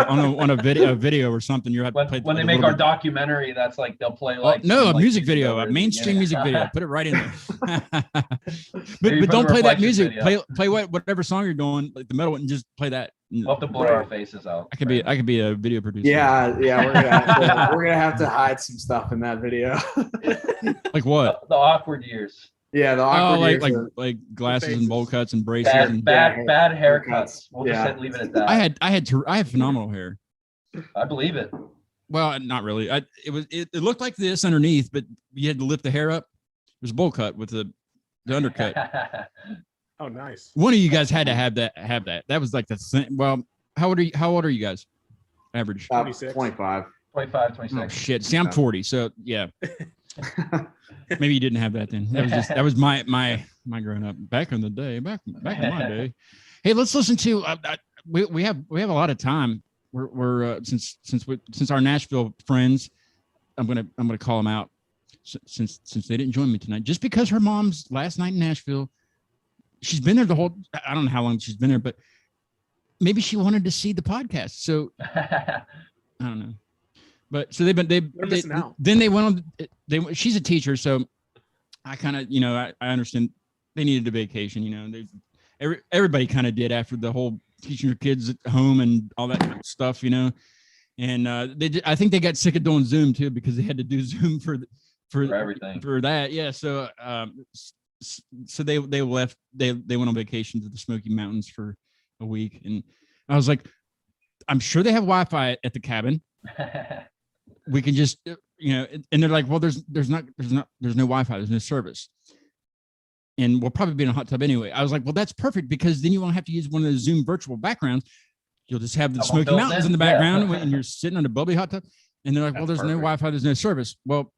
on a video or something. You're have to play When they like a make little our bit. documentary, that's like they'll play Oh, like no, some, a like, music music video, over a the mainstream beginning. music video. Put it right in there. but Maybe but put don't the play that reflection music. video. Play whatever song you're doing, like the metal, and just play that. We'll have to blur our faces out. I could be a video producer. Yeah, we're gonna have to hide some stuff in that video. Like what? The awkward years. Yeah, the Oh, awkward like years are- like glasses and faces. bowl cuts and braces. Bad, And bad, bad haircuts. haircuts. We'll Yeah. just leave it at that. I had phenomenal hair. I believe it. Well, not really. It looked like this underneath, but you had to lift the hair up. It was a bowl cut with the undercut. Oh, nice. One of you guys had to have that. That was like the thing. Well, how old are you guys? Average. 26. 25. 25, Oh 26. shit. See, I'm 40, so yeah. Maybe you didn't have that then. That was my growing up back in the day. Back in my day. Hey, let's listen to. We have a lot of time. We're since our Nashville friends, I'm gonna call them out since they didn't join me tonight. Just because her mom's last night in Nashville, she's been there the whole. I don't know how long she's been there, but maybe she wanted to see the podcast. So I don't know. But so They're missing out. then they went on. She's a teacher, so I kind of I understand they needed a vacation. Everybody kind of did after the whole teaching your kids at home and all that kind of stuff. And I think they got sick of doing Zoom too because they had to do Zoom for everything. for that. Yeah, so so they left. They went on vacation to the Smoky Mountains for a week, and I was like, I'm sure they have Wi-Fi at the cabin. We can just and they're like, well, there's no Wi-Fi, there's no service, and we'll probably be in a hot tub anyway. I was like, well, that's perfect because then you won't have to use one of those Zoom virtual backgrounds. You'll just have the That one Smoky built Mountains in, in the yeah. background when you're sitting on a bubbly hot tub. And they're like, well, That's there's no perfect. Wi-Fi, there's no service. Well,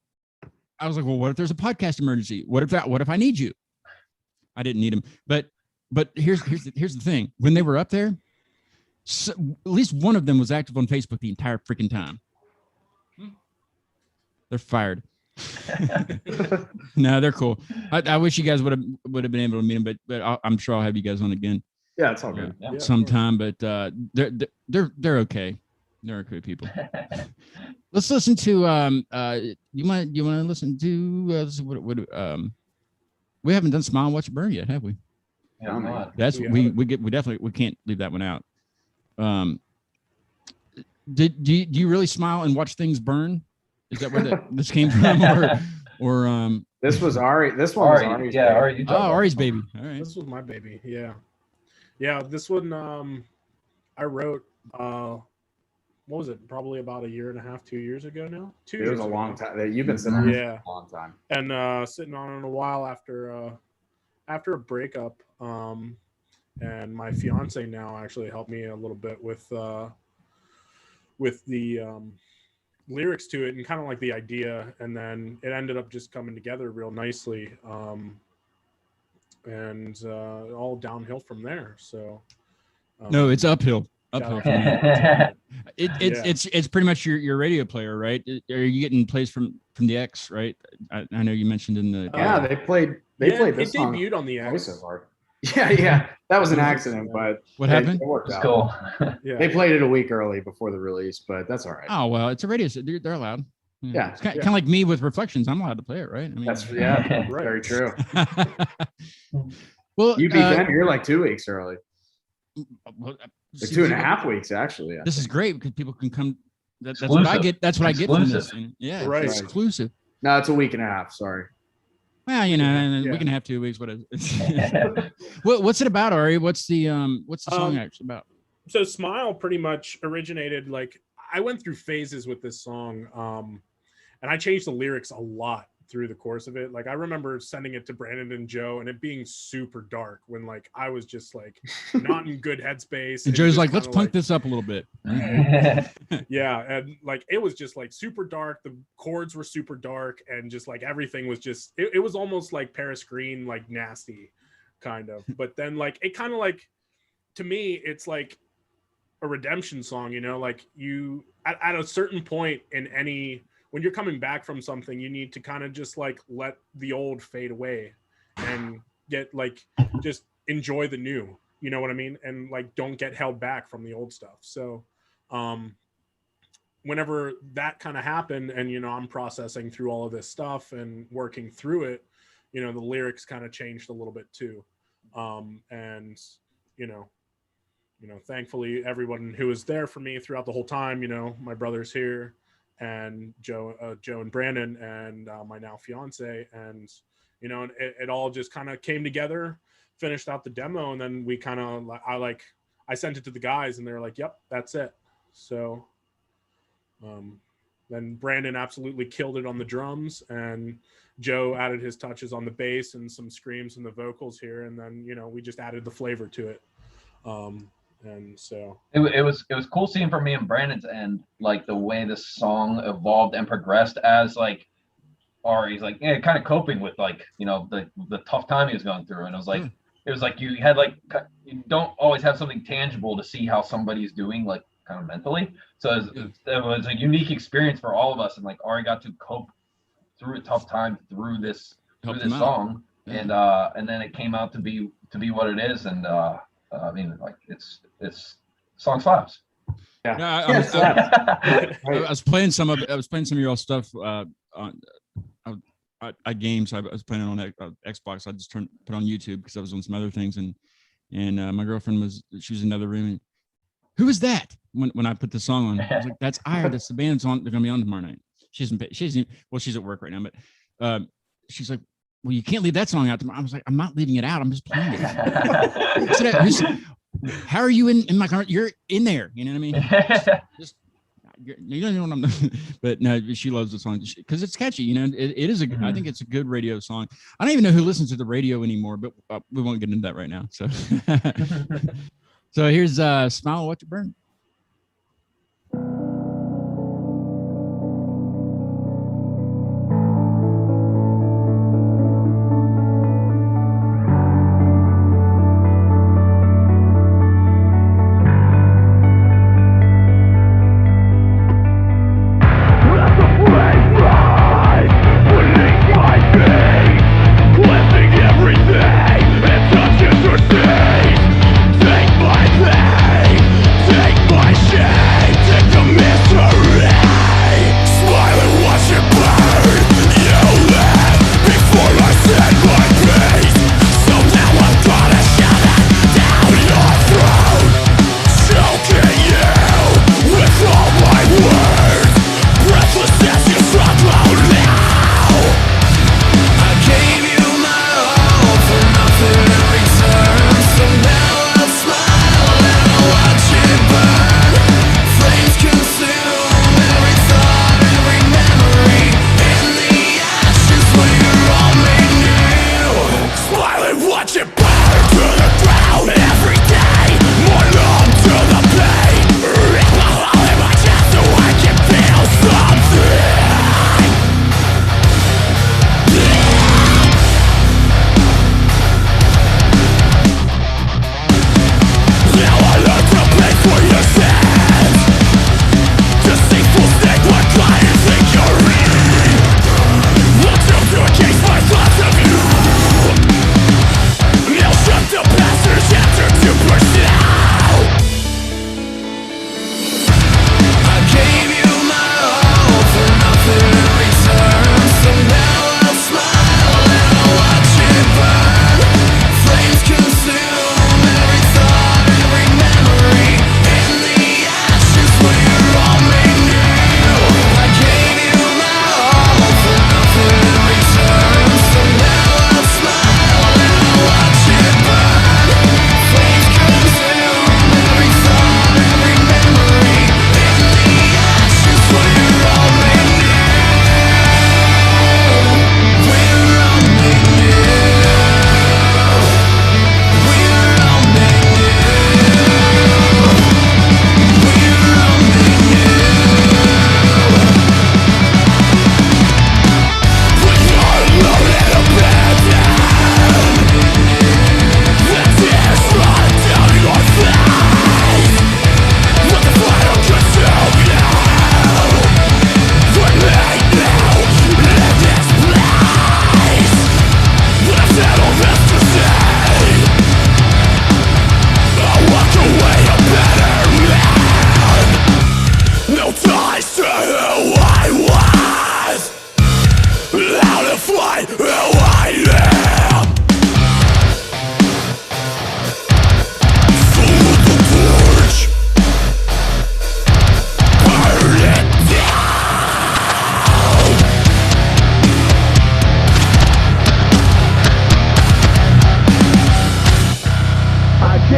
I was like, well, what if there's a podcast emergency? What if I need you? I didn't need him, but here's the thing. When they were up there, so, at least one of them was active on Facebook the entire freaking time. They're fired. No, they're cool. I wish you guys would have been able to meet them, but I'm sure I'll have you guys on again Yeah, it's all good. Yeah. Yeah, of sometime. But they're okay. They're okay people. Let's listen to you want to listen to we haven't done Smile and Watch It Burn yet, have we? Yeah, I'm not. That's We we can't leave that one out. Do you really smile and watch things burn? Is that where this came from, or This was Ari. This one was Ari, Ari's. yeah, baby. Ari, you oh, Ari's baby. All right. This was my baby. Yeah. This one I wrote what was it? Probably about a year and a half, 2 years ago now. 2 It years was a ago. long time. You've been sitting on this Yeah. for a long time. And sitting on it a while after a breakup. And my fiance now actually helped me a little bit with the lyrics to it and kind of like the idea, and then it ended up just coming together real nicely, and all downhill from there. So No, it's uphill. Uphill. From there. Yeah. It's pretty much your radio player, right? Are you getting plays from the X, right? I know you mentioned in the Yeah, they played it this song debuted on the X. voiceover. Yeah. That was an accident, but What happened? It worked It's out. cool. Yeah. They played it a week early before the release, but that's all right. Oh well, it's a radio. They're allowed. Yeah. It's kind of like me with Reflections. I'm allowed to play it, right? I mean, That's Right. very true. well, You beat them. You're like 2 weeks early. well, Like 2.5 weeks, actually. Yeah. This is great because people can come. That's what I Exclusive. get. That's what I get from this. Exclusive. Yeah, Right. it's exclusive. No, it's a week and a half. Sorry. Well, Yeah. we can have 2 weeks. What's it about, Ari? What's the song actually about? So Smile pretty much originated, like, I went through phases with this song, and I changed the lyrics a lot through the course of it. Like, I remember sending it to Brandon and Joe and it being super dark when, like, I was just like not in good headspace. And Joe's just like, let's kinda, punk this up a little bit. Yeah, and like it was just like super dark. The chords were super dark, and just like everything was just it was almost like Paris Green, like nasty kind of. But then like it kind of like, to me, it's like a redemption song, you know, like you at a certain point in any, when you're coming back from something, you need to kind of just like let the old fade away and get like just enjoy the new, you know what I mean? And like don't get held back from the old stuff. So whenever that kind of happened, and you know, I'm processing through all of this stuff and working through it, you know, the lyrics kind of changed a little bit too. And you know, thankfully everyone who was there for me throughout the whole time, you know, my brother's here, and Joe and Brandon, and my now fiance, and you know, it all just kind of came together, finished out the demo, and then we kind of I sent it to the guys, and they're like, "Yep, that's it." So then Brandon absolutely killed it on the drums, and Joe added his touches on the bass and some screams and the vocals here, and then you know, we just added the flavor to it. And so it was cool seeing from me and Brandon's end, like the way this song evolved and progressed as like Ari's like kind of coping with like, you know, the tough time he was going through. And it was like you had like, you don't always have something tangible to see how somebody's doing like kind of mentally. So it was a unique experience for all of us, and like Ari got to cope through a tough time through this song. Yeah. And then it came out to be what it is. And I mean, like it's song slaps. Yeah. I was playing some of your old stuff at games. I was playing it on Xbox. I just put on YouTube because I was on some other things, and my girlfriend she was in another room. And, who is that? When I put the song on, I was like, "That's Ira. That's the band's on. They're gonna be on tomorrow night." She's at work right now, but she's like, "Well, you can't leave that song out tomorrow." I was like, "I'm not leaving it out. I'm just playing it." How are you in my car? You're in there. You know what I mean? You don't know what I'm doing. But no, she loves the song because it's catchy. You know, it is I think it's a good radio song. I don't even know who listens to the radio anymore, but we won't get into that right now. So, so here's Smile, Watch It Burn. Take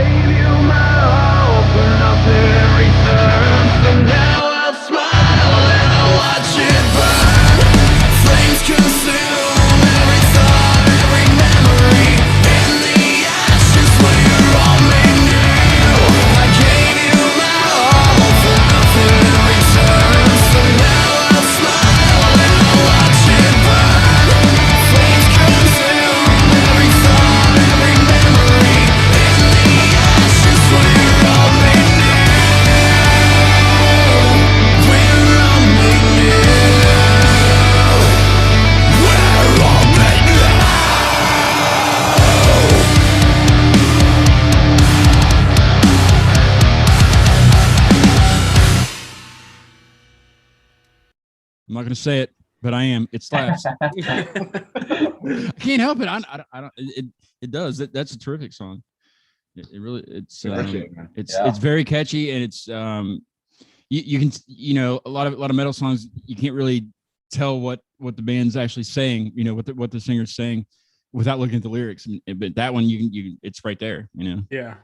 gave you my all for nothing in return. So now I'll smile and I'll watch it burn. Flames consume every thought, every memory. In the ashes where you're all made new. I gave you my all for nothing in return. So now I'll smile and I'll watch it burn. Flames consume every thought, every memory. In the ashes where you're all made new. We're all made new. We're all made new. I'm not gonna say it, but I am. It slaps. I can't help it. I don't. It does. That's a terrific song. It really. It's man. Yeah. it's very catchy, and it's you can a lot of metal songs you can't really tell what the band's actually saying. What the singer's saying without looking at the lyrics. But that one you can it's right there. Yeah.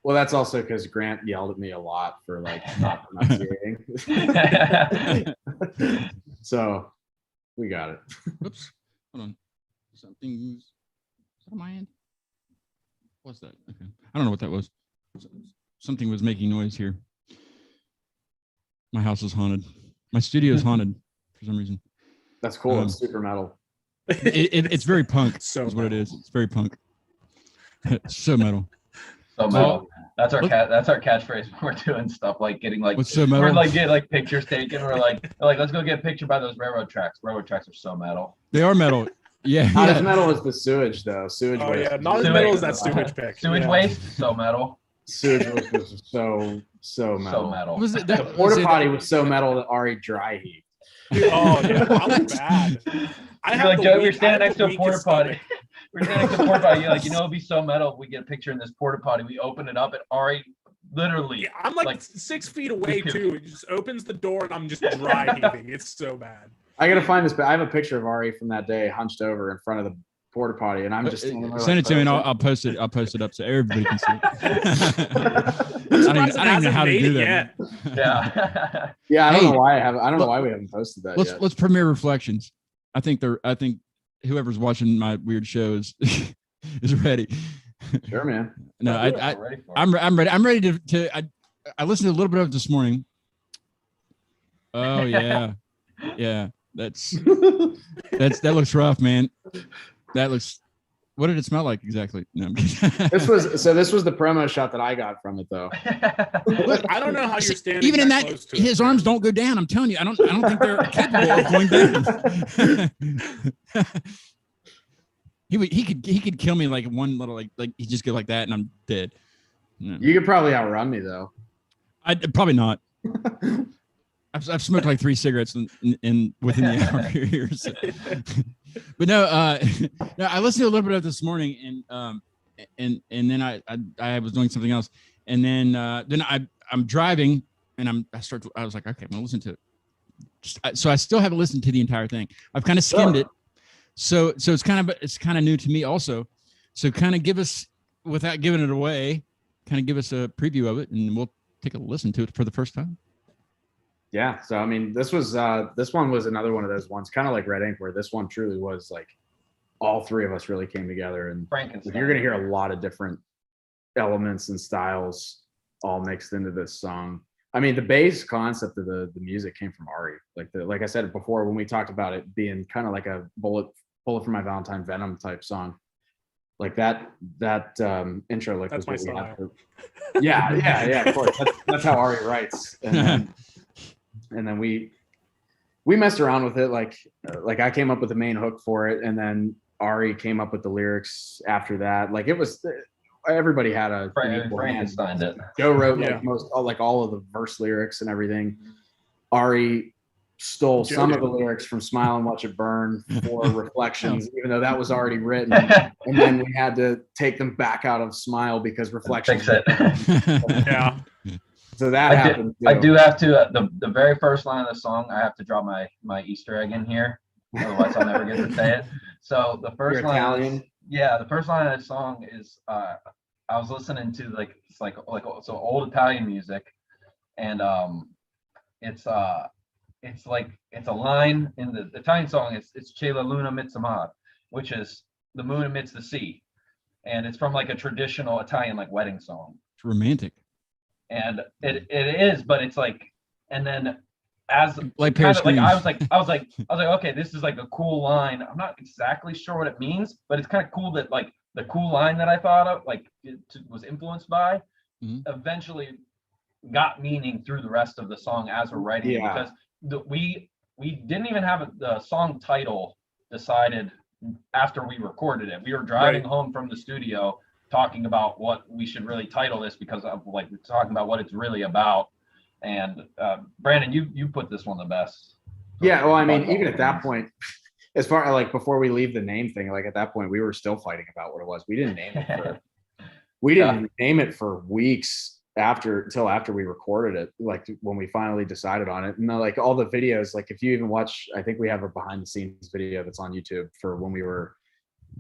Well, that's also because Grant yelled at me a lot for like not pronunciating. So we got it. Oops. Hold on. Something's. Is that on my end? What's that? Okay. I don't know what that was. Something was making noise here. My house is haunted. My studio is haunted for some reason. That's cool. It's super metal. It's very punk. So is what it is. It's very punk. So metal. So metal. That's our that's our catchphrase when we're doing stuff like getting like What's so metal? we're like getting like pictures taken. We're like let's go get a picture by those railroad tracks. Railroad tracks are so metal. They are metal. Yeah. Not yeah. as metal as the sewage though. Sewage Oh waste. yeah, not as Sewage. metal as that sewage pick. Sewage Yeah. waste, so metal. Sewage waste was so metal. So metal. Was it The that, porta potty was so metal that Ari dry heaved. Oh yeah, that was bad. I You're have like, the Joe, weak- you're standing I next have to the a porta weakest potty. stomach. We're standing next to a porta potty. You're like, it'd be so metal if we get a picture in this porta potty. We open it up and Ari literally Yeah, I'm like 6 feet away too. It just opens the door and I'm just dry heaving. It's so bad. I gotta find this, but I have a picture of Ari from that day hunched over in front of the porta potty, and I'm just standing there send like, it to me and I'll post it. I'll post it up so everybody can see it. I don't even know how to do that. yeah. Yeah, I don't Hey, know why I don't know why we haven't posted that yet. Let's premiere reflections. I think whoever's watching my weird shows is ready. Sure, man. No, I'm ready for it. I'm ready. I'm ready to I listened to a little bit of it this morning. Oh yeah. Yeah. That looks rough, man. That looks. What did it smell like exactly? No, I'm kidding. This was the promo shot that I got from it though. Look, I don't know how you're standing. Even in that that, close to his it. arms don't go down. I'm telling you, I don't think they're capable of going down. he could kill me like one little like he just go like that and I'm dead. No. You could probably outrun me though. I probably not. I've smoked like 3 cigarettes in within the hour here. So. But no, I listened to a little bit of it this morning, and then I was doing something else, and then I'm driving, and I was like, okay, I'm gonna listen to it. So I still haven't listened to the entire thing. I've kind of skimmed it, so it's kind of new to me also. So kind of give us, without giving it away, kind of give us a preview of it, and we'll take a listen to it for the first time. Yeah. So I mean, this one was another one of those ones, kind of like Red Ink, where this one truly was like all three of us really came together, and Frankenstein. you're gonna hear a lot of different elements and styles all mixed into this song. I mean, the base concept of the music came from Ari. Like I said before, when we talked about it being kind of like a bullet for my Valentine Venom type song, like that intro, like That's was my what we had style. for- yeah, of course. That's how Ari writes. And then we messed around with it. Like I came up with the main hook for it, and then Ari came up with the lyrics after that. Like it was, everybody had a Frankenstein it. Joe wrote Yeah. like all of the verse lyrics and everything. Ari stole Joe some did. of the lyrics from Smile and Watch It Burn for Reflections, even though that was already written. And then we had to take them back out of Smile because Reflections. Fix it. Yeah. So that happened. I too. do have to the very first line of the song. I have to drop my Easter egg in here, otherwise I'll never get to say it. So the first You're line. Italian. Yeah, the first line of the song is I was listening to like so old Italian music, and it's like it's a line in the Italian song. It's "C'è la luna amidst the mare," which is the moon amidst the sea, and it's from like a traditional Italian like wedding song. It's romantic. And it is, but it's like, and then as Like kind Paris of like Green. I was like, okay, this is like a cool line. I'm not exactly sure what it means, but it's kind of cool that like the cool line that I thought of, like was influenced by, Mhm. eventually got meaning through the rest of the song as we're writing it, Yeah. because we didn't even have the song title decided after we recorded it. We were driving Right. home from the studio talking about what we should really title this, because of like we're talking about what it's really about. And Brandon, you put this one the best. Yeah, well, I mean, Talk about even what at it that means. point, as far like before we leave the name thing, like at that point, we were still fighting about what it was. We didn't name it for we didn't name it for weeks until after we recorded it, like when we finally decided on it. And like all the videos, like if you even watch, I think we have a behind the scenes video that's on YouTube for when we were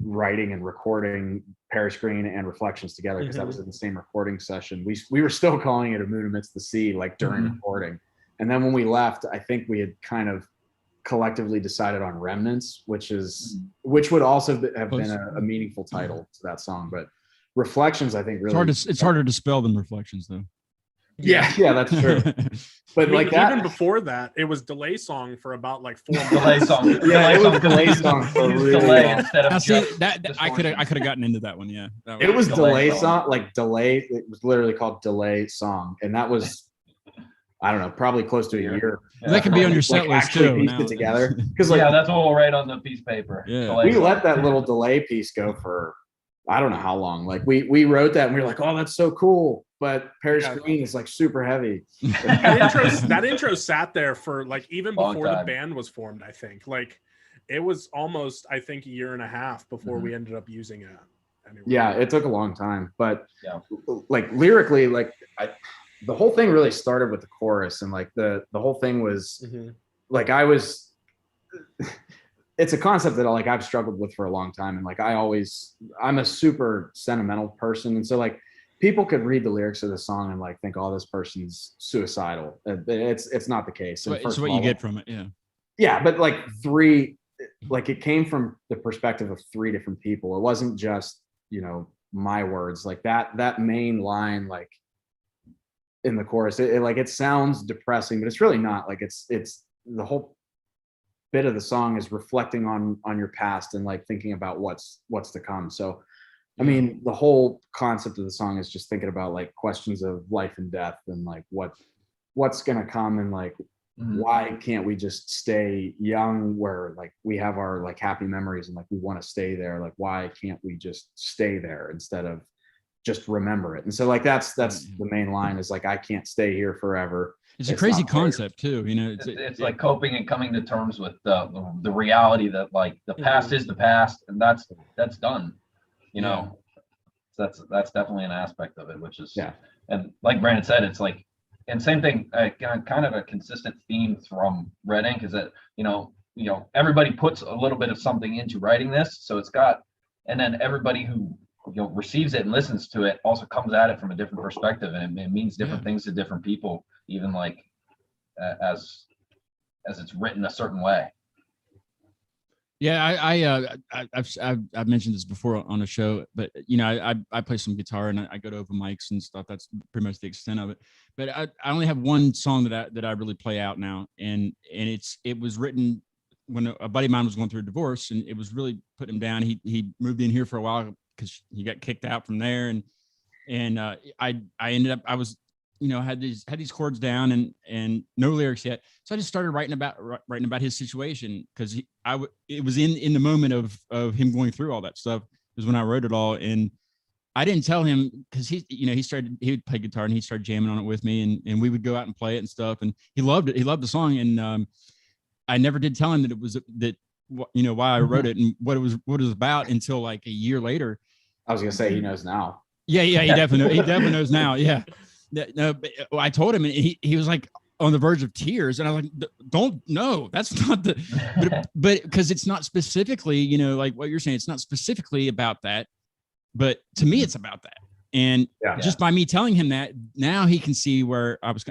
writing and recording Paris Green and Reflections together, because that was in the same recording session. We were still calling it A Moon Amidst the Sea, like during Mhm. recording. And then when we left, I think we had kind of collectively decided on Remnants, which would also have been a meaningful title to that song. But Reflections, I think, really It's harder to spell than Reflections, though. yeah, that's true. But I mean, like that, even before that, it was delay song for about like 4 months. Delay song. Yeah, it was song. delay song for Use really delay long. instead of Now, see, just that I could distortion. have gotten into that one. Yeah, that it was Delay delay song. song, like delay. It was literally called Delay Song, and that was, I don't know, probably close to a year. that could be on your Like, set list actually too. pieced now. it together, because like Yeah, that's what we'll write on the piece of paper. Yeah. Delay we song. let that little delay piece go for I don't know how long. Like we wrote that and we were like, oh, that's so cool. But Paris Yeah. Green is like super heavy. That intro sat there for like even Long before the time. band was formed. I think like it was almost, I think, a year and a half before Mhm. we ended up using it. Anyway. Yeah, it took a long time, but Yeah. like lyrically, like the whole thing really started with the chorus, and like the whole thing was Mhm. like it's a concept that like I've struggled with for a long time, and like I'm a super sentimental person, and so like people could read the lyrics of the song and like think, oh, this person's suicidal. It's not the case. And So, first so what of you all, get from it, yeah. yeah, but like it came from the perspective of 3 different people. It wasn't just, my words. Like that main line, like in the chorus, it sounds depressing, but it's really not. Like it's the whole bit of the song is reflecting on your past and like thinking about what's to come. So I mean, the whole concept of the song is just thinking about like questions of life and death, and like what's gonna come, and like Mhm. why can't we just stay young where like we have our like happy memories and like we want to stay there? Like why can't we just stay there instead of just remember it? And so like that's the main line is like, I can't stay here forever. It's a It's crazy not fair. concept too. It's like coping and coming to terms with the reality that like the past is the past, and that's done. So that's definitely an aspect of it, which is Yeah. And like Brandon said, it's like, and same thing, kind of a consistent theme from Red Ink is that everybody puts a little bit of something into writing this, so it's got, and then everybody who receives it and listens to it also comes at it from a different perspective, and it means different things to different people, even like as it's written a certain way. Yeah, I've mentioned this before on a show, but I play some guitar and I go to open mics and stuff. That's pretty much the extent of it. But I only have one song that I really play out now, and it was written when a buddy of mine was going through a divorce, and it was really putting him down. He moved in here for a while because he got kicked out from there, and I ended up, I was had these chords down and no lyrics yet. So I just started writing about his situation, because it was in the moment of him going through all that stuff is when I wrote it all. And I didn't tell him, because he would play guitar and he started jamming on it with me, and we would go out and play it and stuff. And he loved it. He loved the song. And I never did tell him that it was why I wrote it and what it was about until like a year later. I was gonna say he knows now. Yeah, he definitely knows now. Yeah. No, but I told him, and he was like on the verge of tears, and I was like, "Don't, no, that's not the," but because it's not specifically, like what you're saying, it's not specifically about that, but to me, it's about that. And Yeah. just by me telling him that, now he can see where I was,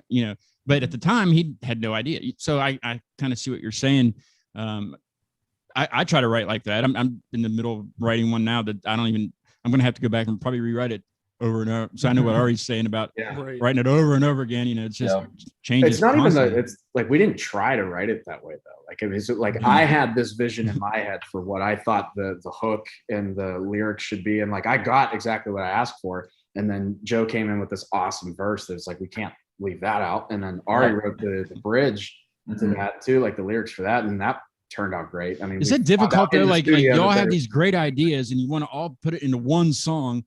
but at the time he had no idea. So I kind of see what you're saying. I try to write like that. I'm in the middle of writing one now that I'm going to have to go back and probably rewrite it over and over. So I know what Ari's saying about Right. writing it over and over again. It's just changes. It's not constantly. even it's like we didn't try to write it that way though. Like it was like I had this vision in my head for what I thought the hook and the lyrics should be, and like I got exactly what I asked for. And then Joe came in with this awesome verse that was like, we can't leave that out. And then Ari wrote the bridge to that too, like the lyrics for that, and that turned out great. I mean, is we it difficult found out in though? the Like studio y'all that have these great ideas and you want to all put it into one song.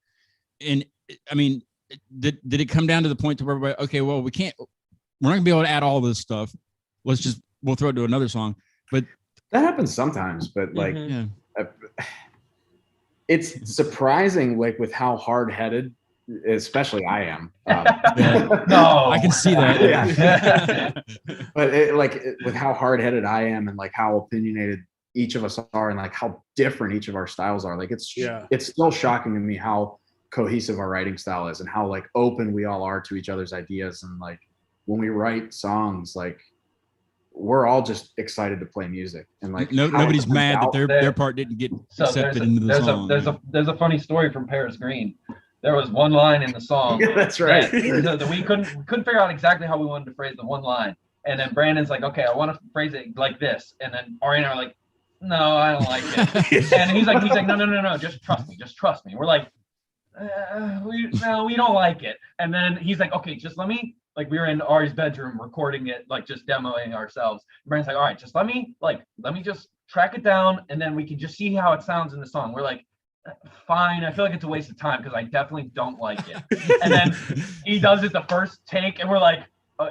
And I mean, did it come down to the point to where, okay, well, we're not gonna be able to add all this stuff. We'll throw it to another song. But that happens sometimes, but like Mhm. yeah, it's surprising, like with how hard-headed, especially I am. No, I can see that. Yeah. But with how hard-headed I am and like how opinionated each of us are and like how different each of our styles are, like it's still shocking to me how cohesive our writing style is and how like open we all are to each other's ideas. And like when we write songs, like we're all just excited to play music, and like nobody's mad that there. their part didn't get So accepted into the song. there's a funny story from Paris Green. There was one line in the song. Yeah, that's right. that we couldn't figure out exactly how we wanted to phrase the one line. And then Brandon's like, okay, I want to phrase it like this. And then Ari and I are like, no, I don't like it. And he's like, no, just trust me. We're like, we don't like it. And then he's like, okay, just let me, like we were in Ari's bedroom recording it, like just demoing ourselves. Brandon's like, all right, just let me just track it down and then we can just see how it sounds in the song. We're like, fine. I feel like it's a waste of time because I definitely don't like it. And then he does it the first take and we're like,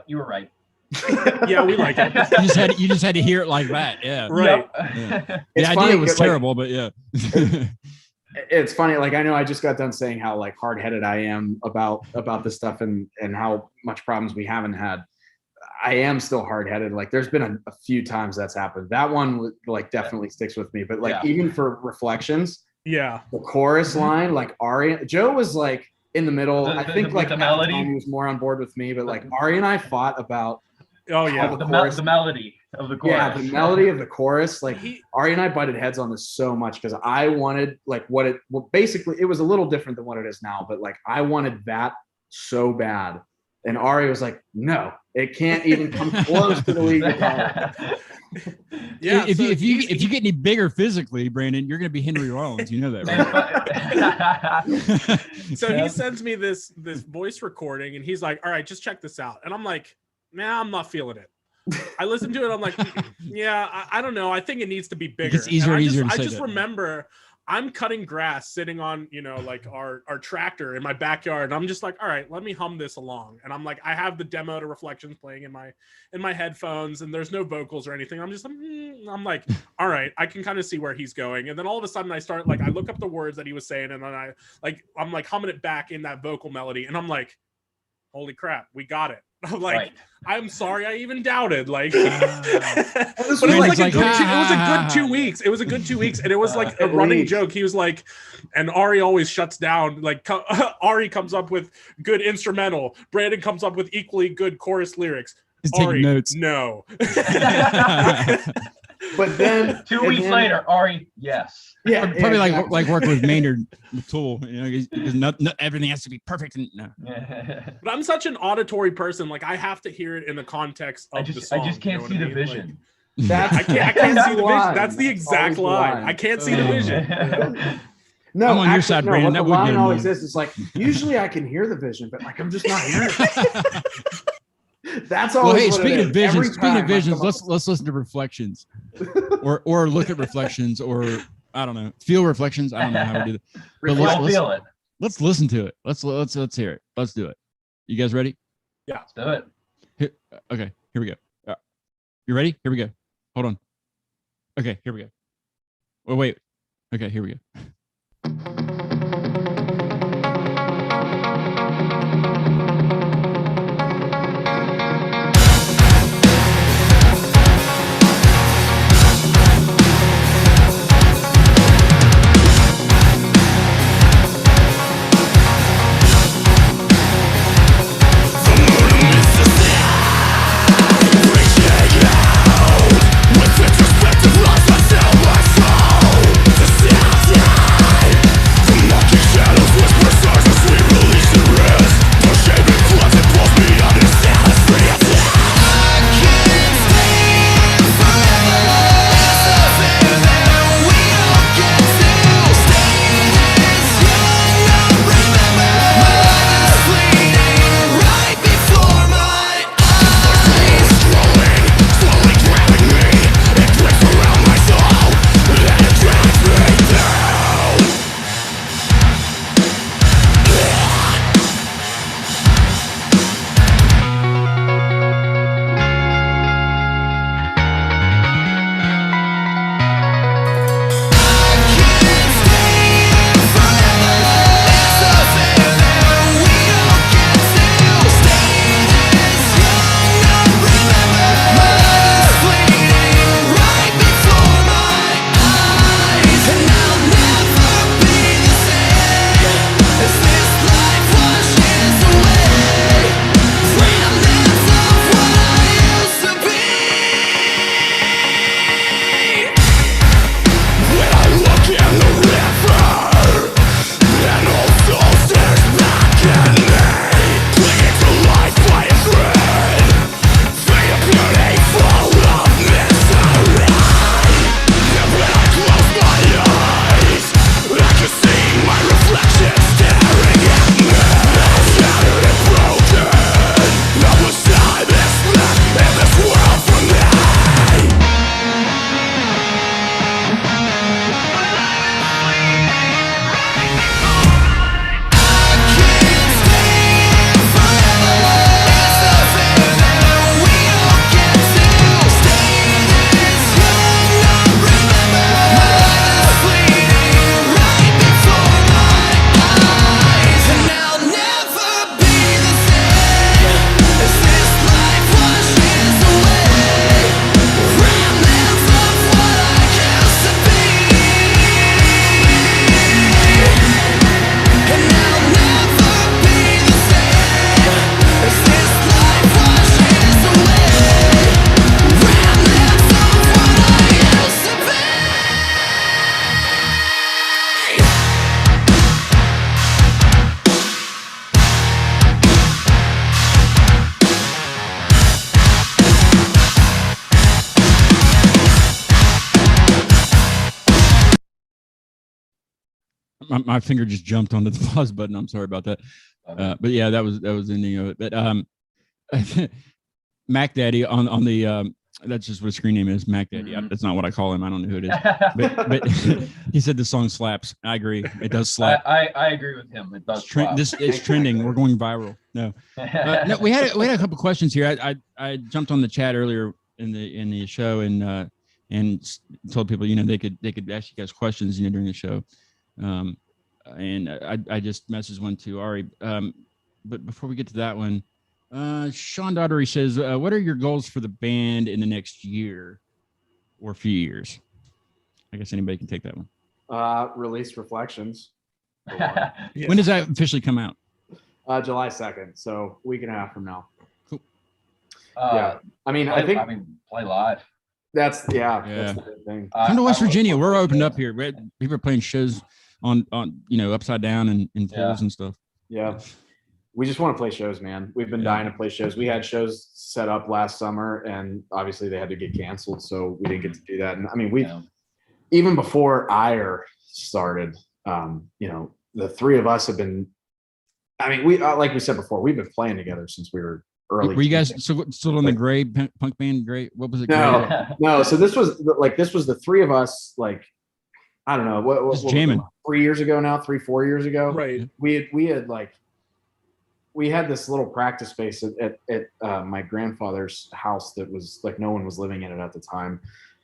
you were right. Yeah, we like it. You just had to hear it like that. Yeah. Right. Yeah. The It's idea funny, was like, terrible, but yeah. it's funny. Like I know I just got done saying how like hard-headed I am about this stuff and how much problems we haven't had. I am still hard-headed. Like there's been a few times that's happened. That one like definitely sticks with me. But like even for Reflections, Yeah. the chorus line, like Joe was like in the middle. I think like the at melody. time he was more on board with me, but like Ari and I fought about Oh yeah. the the chorus. melody of the chorus. Yeah, the melody of the chorus. Like He- Ari and I butted heads on this so much because I wanted like basically it was a little different than what it is now, but like I wanted that so bad. And Ari was like, no, it can't even come close to the lead guitar. Yeah. if so you he's- if you get any bigger physically, Brandon, you're gonna be Henry Rollins. You know that, right? So he sends me this voice recording and he's like, all right, just check this out. And I'm like, nah, I'm not feeling it. I listened to it. I'm like, yeah, I don't know. I think it needs to be bigger. gets easier And and easier to I say just that. remember I'm cutting grass sitting on, like our tractor in my backyard. And I'm just like, all right, let me hum this along. And I'm like, I have the demo to Reflections playing in my headphones and there's no vocals or anything. I'm just I'm like, all right, I can kind of see where he's going. And then all of a sudden I start like, I look up the words that he was saying and then I'm like humming it back in that vocal melody. And I'm like, holy crap, we got it. I'm like, Right. I'm sorry I even doubted. Like, but it was Brandon's like, like, it was a "Ah." good 2 weeks. It was a good 2 weeks. And it was like a At running least. joke. He was like, and Ari always shuts down. Like Ari comes up with good instrumental. Brandon comes up with equally good chorus lyrics. He's taking Ari, notes. no. But then 2 weeks later, Ari, yes. yeah, Probably exactly. like working with Maynard Tool, because not everything has to be perfect. And no. But I'm such an auditory person. Like I have to hear it in the context of the song. I just can't see the vision. That's I can't see the vision. line. That's the exact Always the line. I can't see the vision. No, I'm on your actually, side, no, Brandon. what That the would be line always annoying. is. It's like usually I can hear the vision, but like I'm just not hearing it. That's all. Well, hey, speaking of visions, let's listen to Reflections, or look at Reflections, or I don't know, feel Reflections. I don't know how we do that. But You'll feel it. Let's listen to it. Let's hear it. Let's do it. You guys ready? Let's do it. Okay, here we go. You ready? Here we go. Hold on. Okay, here we go. Oh, wait. Okay, here we go. my finger just jumped onto the pause button. I'm sorry about that. But yeah, that was the ending of it. But Mac Daddy on the that's just what his screen name is, Mac Daddy. That's not what I call him. I don't know who it is. But he said the song slaps. I agree. It does slap. I agree with him. It does. It's trending. We're going viral. No, we had a couple questions here. I jumped on the chat earlier in the show and told people they could ask you guys questions during the show. And I just messaged one to Ari. But before we get to that one, Sean Daughtery says, what are your goals for the band in the next year or few years? I guess anybody can take that one. Release Reflections. When does that officially come out? July 2nd. So week and a half from now. Cool. Yeah. I mean, play live. That's the big thing. Come to West Virginia. We're opened up here. People are playing shows on upside down and in pools and stuff. Yeah. We just want to play shows, man. We've been dying to play shows. We had shows set up last summer and obviously they had to get canceled. So we didn't get to do that. And I mean, even before Ire started, the three of us have been, I mean, we, like we said before, we've been playing together since we were early. Were you guys still in the Gray punk band? Gray? What was it? No. So this was the three of us, like, I don't know what jamming 3 years ago now, 4 years ago. Right. We had this little practice space at my grandfather's house that was like no one was living in it at the time.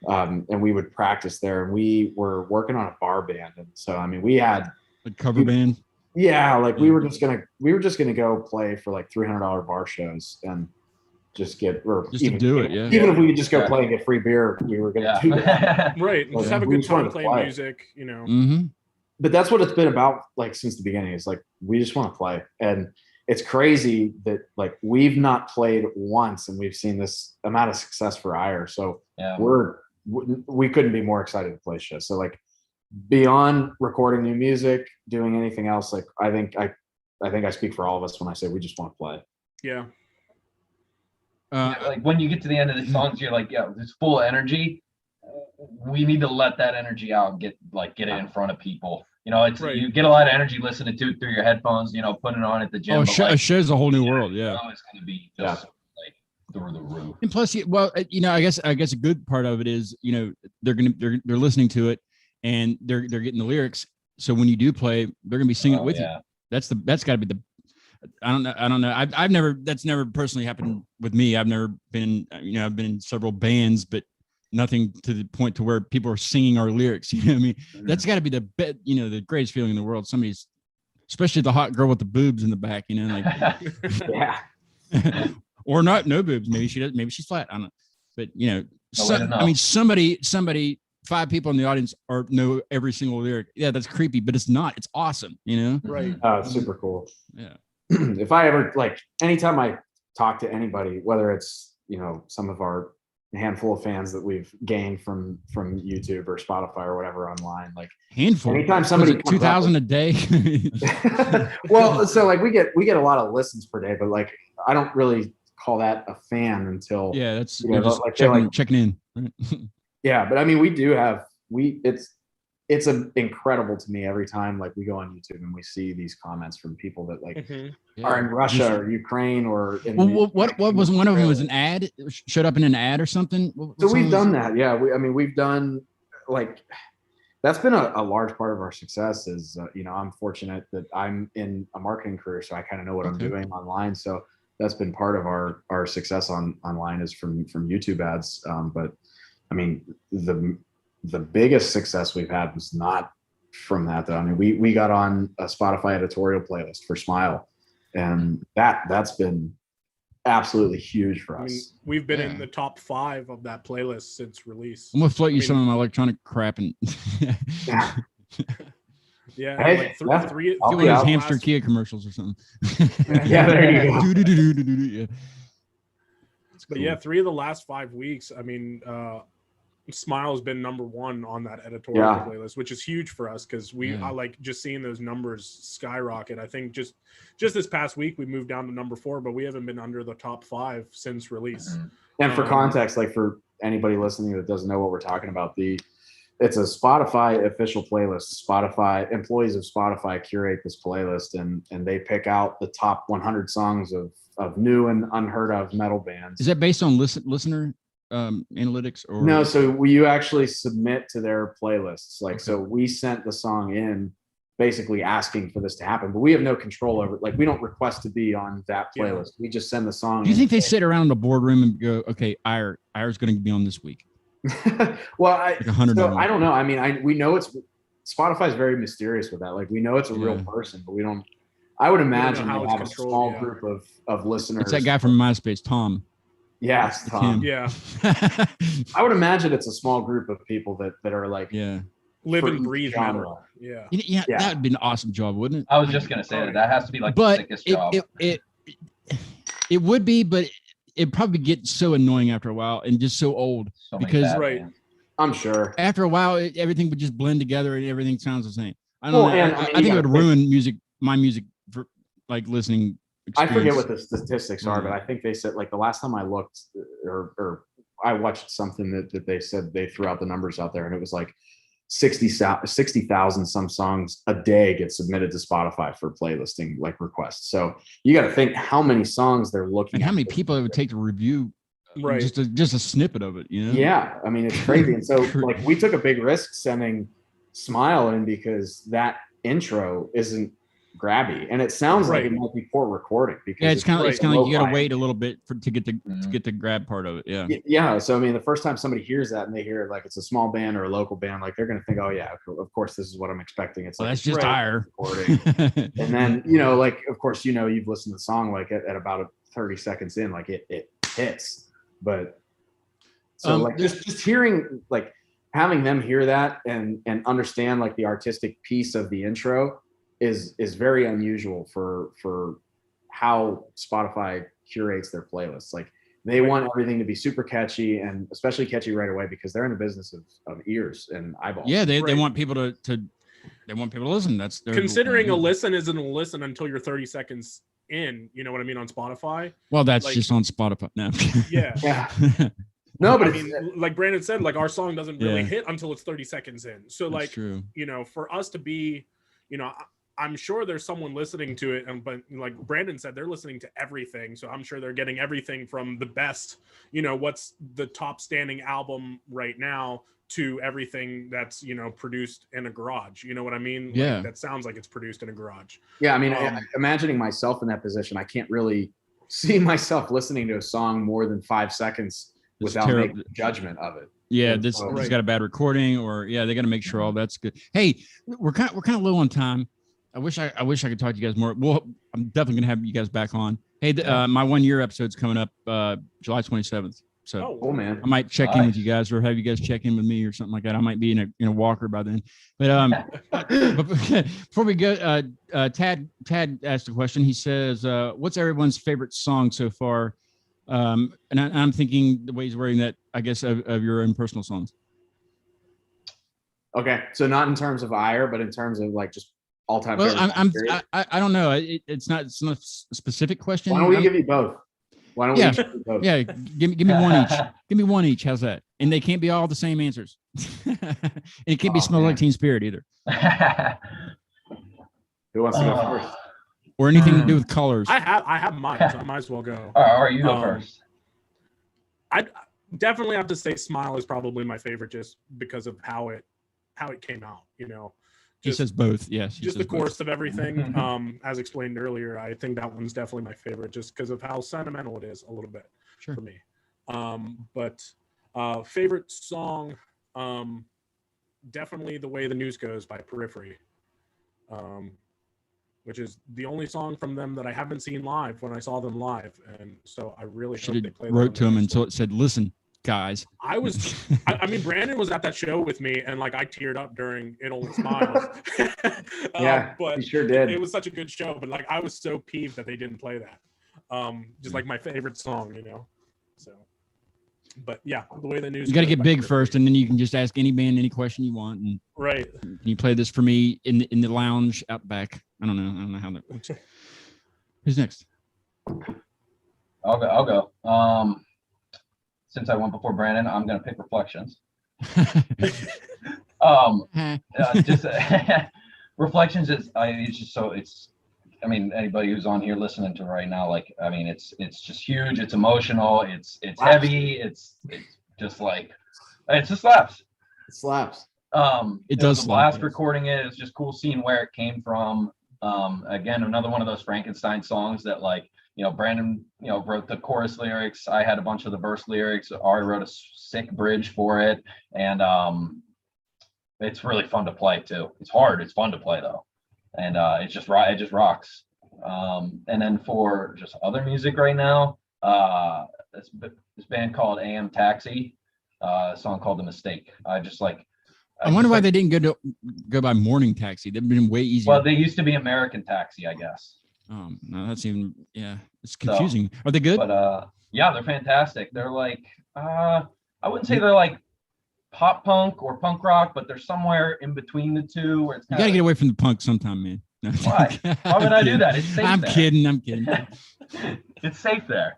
And we would practice there and we were working on a bar band. And so, I mean, we had a cover band. Yeah. Like we were just going to go play for like $300 bar shows and just to do it. Yeah. Even if we could just go play and get free beer, we were going to do that. Right. Just have a good time playing music, Mm-hmm. But that's what it's been about like since the beginning. It's like, we just want to play. And it's crazy that like we've not played once and we've seen this amount of success for Ire. So we couldn't be more excited to play shows. So like beyond recording new music, doing anything else, like I think I speak for all of us when I say we just want to play. Yeah. Like when you get to the end of the songs, you're like, it's full of energy. We need to let that energy out and get it in front of people. It's you get a lot of energy listening to it through your headphones, putting it on at the gym. A show's a whole new world. Yeah. It's going to be just like through the roof. And plus, I guess a good part of it is, they're listening to it and they're getting the lyrics. So when you do play, they're going to be singing it with you. That's got to be I don't know. I've never, that's never personally happened with me. I've never been, I've been in several bands, but nothing to the point to where people are singing our lyrics. You know what I mean? Mm-hmm. That's got to be the greatest feeling in the world. Somebody's, especially the hot girl with the boobs in the back, like, or not, no boobs. Maybe she does. Maybe she's flat. I don't know. But somebody, 5 people in the audience know every single lyric. Yeah, that's creepy, but it's not. It's awesome. Right. Oh, it's super cool. Yeah. If I ever anytime I talk to anybody, whether it's some of our handful of fans that we've gained from YouTube or Spotify or whatever online, like handful. Anytime somebody 2,000 a day. Well, so like we get a lot of listens per day, but like I don't really call that a fan until that's just checking in. Right? Yeah, but I mean we do have it's incredible to me every time like we go on YouTube and we see these comments from people that like are in Russia or Ukraine or what was one of them was an ad showed up in an ad or something? So we've done that. Yeah. We've done like, that's been a large part of our success is, I'm fortunate that I'm in a marketing career. So I kind of know what I'm doing online. So that's been part of our success online is from YouTube ads. But I mean, the biggest success we've had was not from that though. I mean, we got on a Spotify editorial playlist for Smile, and that's been absolutely huge for us. I mean, we've been in the top 5 of that playlist since release. I'm gonna float you some of my electronic crap and hey, like three one of those hamster Kia commercials or something. Yeah, there you go. But yeah, 3 of the last 5 weeks. I mean, Smile has been number 1 on that editorial playlist, which is huge for us because I like just seeing those numbers skyrocket. I think just this past week we moved down to number 4, but we haven't been under the top 5 since release. And for context, like for anybody listening that doesn't know what we're talking about, the it's a Spotify official playlist. Spotify employees of Spotify curate this playlist, and they pick out the top 100 songs of new and unheard of metal bands. Is that based on listener analytics or No, so you actually submit to their playlists. Like, Okay. so we sent the song in basically asking for this to happen, but we have no control over it. Like, we don't request to be on that Yeah. playlist. We just send the song. Do you in. think they sit around in the boardroom and go, okay, Ira's going to be on this week? Well, Like 100 so of them. I don't know. I mean, we know it's Spotify's very mysterious with that. Like, we know it's a real Yeah. person, but we don't. I would imagine how they it's have a controlled, small yeah. group of listeners. It's that guy from MySpace, Tom. Yes, It's Tom. him. Yeah, I would imagine it's a small group of people that are like Yeah. live for and each breathe genre. metal. Yeah. Yeah, Yeah. that would be an awesome job, wouldn't it? I was just gonna say that has to be like the But sickest job. it would be, but it'd probably get so annoying after a while and just so old. So many because- bad Right. bands. I'm sure. After a while, everything would just blend together and everything sounds the same. I Well, don't know. and, I I mean, think you it would gotta think- ruin my music for like listening. I forget experience. what the statistics are, but I think they said, like, the last time I looked or I watched something that they said they threw out the numbers out there, and it was like 60,000 some songs a day get submitted to Spotify for playlisting like requests. So you got to think how many songs they're looking And at. how many people it would take to review Right. just a snippet of it, you know? Yeah, I mean, it's crazy. And so, like, we took a big risk sending Smile in because that intro isn't grabby, and it sounds like Right. it might be poor recording because Yeah, it's kind of Right. like you got to lo-fi. wait a little bit to get Mhm. the grab part of it. Yeah. Yeah, so I mean, the first time somebody hears that and they hear it like it's a small band or a local band, like they're gonna think, oh yeah, of course this is what I'm expecting. It's Well, like that's just Right. ire. recording. And then, like, of course, you've listened to the song like at about 30 seconds in, like it hits. But so like just hearing, like, having them hear that and understand like the artistic piece of the intro is very unusual for how Spotify curates their playlists. Like, they want everything to be super catchy, and especially catchy right away because they're in the business of ears and eyeballs. Yeah, they Right. want people to they want people to listen. That's their Considering a listen isn't a listen until you're 30 seconds in, you know what I mean, on Spotify. Well, that's like- just on Spotify now. Yeah. Yeah. No, but I mean, like Brandon said, like our song doesn't really Yeah. hit until it's 30 seconds in. So That's like, true. For us to be, I'm sure there's someone listening to it, but like Brandon said, they're listening to everything. So I'm sure they're getting everything from the best, what's the top standing album right now to everything that's, produced in a garage. You know what I mean? Like, Yeah. that sounds like it's produced in a garage. Yeah, I mean, Um, imagining myself in that position, I can't really see myself listening to a song more than 5 seconds It's without terrible. making judgment of it. Yeah, Yeah, this so- has Right. got a bad recording, or they got to make sure all that's good. Hey, we're kind of low on time. I wish I could talk to you guys more. Well, I'm definitely gonna have you guys back on. Hey, my 1 year episode's coming up July 27th. So Oh, Oh man, I might check in with Nice. you guys, or have you guys check in with me, or something like that. I might be in a walker by then. But but before we go, Tad asked a question. He says, "What's everyone's favorite song so far?" And I'm thinking the way he's wording that, I guess, of your own personal songs. okay. So not in terms of ire, but in terms of like just all time. Well, I don't know. It's not a specific question. Why don't we I'm- give you both? Why don't we Yeah. each give you both? Yeah, give me one each. Give me one each. How's that? And they can't be all the same answers. And it can't be Oh, Smell Like man. Teen Spirit either, Who wants to go Oh. first? or anything to do with colors. I have mine, so I might as well go. All right, you go Um, first. I definitely have to say Smile is probably my favorite just because of how it came out, He Just- says both. Yes. he just the says both. course of everything. As explained earlier, I think that one's definitely my favorite just because of how sentimental it is a little bit Sure. for me. But favorite song, definitely The Way the News Goes by Periphery. Which is the only song from them that I haven't seen live when I saw them live. And so I really Should hope they have play that on wrote to the him next until one. it said, "Listen, guys." I was, I mean, Brandon was at that show with me and like I teared up during It Only Smiles. Yeah, But you sure did. it was such a good show, but like I was so peeved that they didn't play that. Just like my favorite song, So, but yeah, The Way the News. You got to Goes get by big Periphery. first, and then you can just ask any band any question you want. And Right. can you play this for me in the lounge out back? I don't know how that works. Who's next? I'll go. Since I went before Brandon, I'm gonna pick Reflections. Huh. Just Reflections is it's just so it's I mean anybody who's on here listening to right now, like I mean it's just huge, it's emotional, it's heavy, it's just like it just slaps. It slaps. It It does was a slap, blast yes. recording it. It's just cool seeing where it came from. Again, another one of those Frankenstein songs that like, Brandon, wrote the chorus lyrics. I had a bunch of the verse lyrics. Ari wrote a sick bridge for it. And it's really fun to play too. It's hard. It's fun to play though. And it just rocks. And then for just other music right now, this band called AM Taxi, a song called The Mistake. I wonder why they didn't go by Morning Taxi. They've been way easier. Well, they used to be American Taxi, I guess. No, that's even it's confusing. Are they good? But yeah, they're fantastic. They're like I wouldn't say they're like pop punk or punk rock, but they're somewhere in between the two. Where it's You got to get away from the punk sometime, man. No, Why? Why would I do that? It's safe I'm there. kidding. I'm kidding. It's safe there.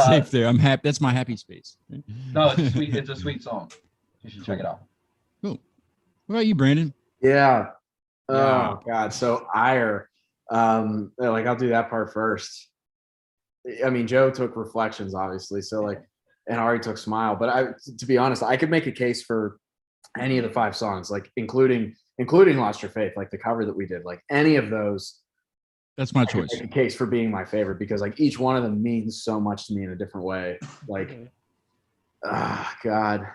Safe there. I'm happy. That's my happy space. No, it's sweet. It's a sweet song. You should check it out. Cool. What about you, Brandon? Yeah. Yeah. Oh God. So Ire, like I'll do that part first. I mean, Joe took Reflections, obviously. So like, and Ari took Smile. But to be honest, I could make a case for any of the 5 songs, like including Lost Your Faith, like the cover that we did, like any of those. That's my I could choice. make a case for being my favorite because like each one of them means so much to me in a different way. Like, God.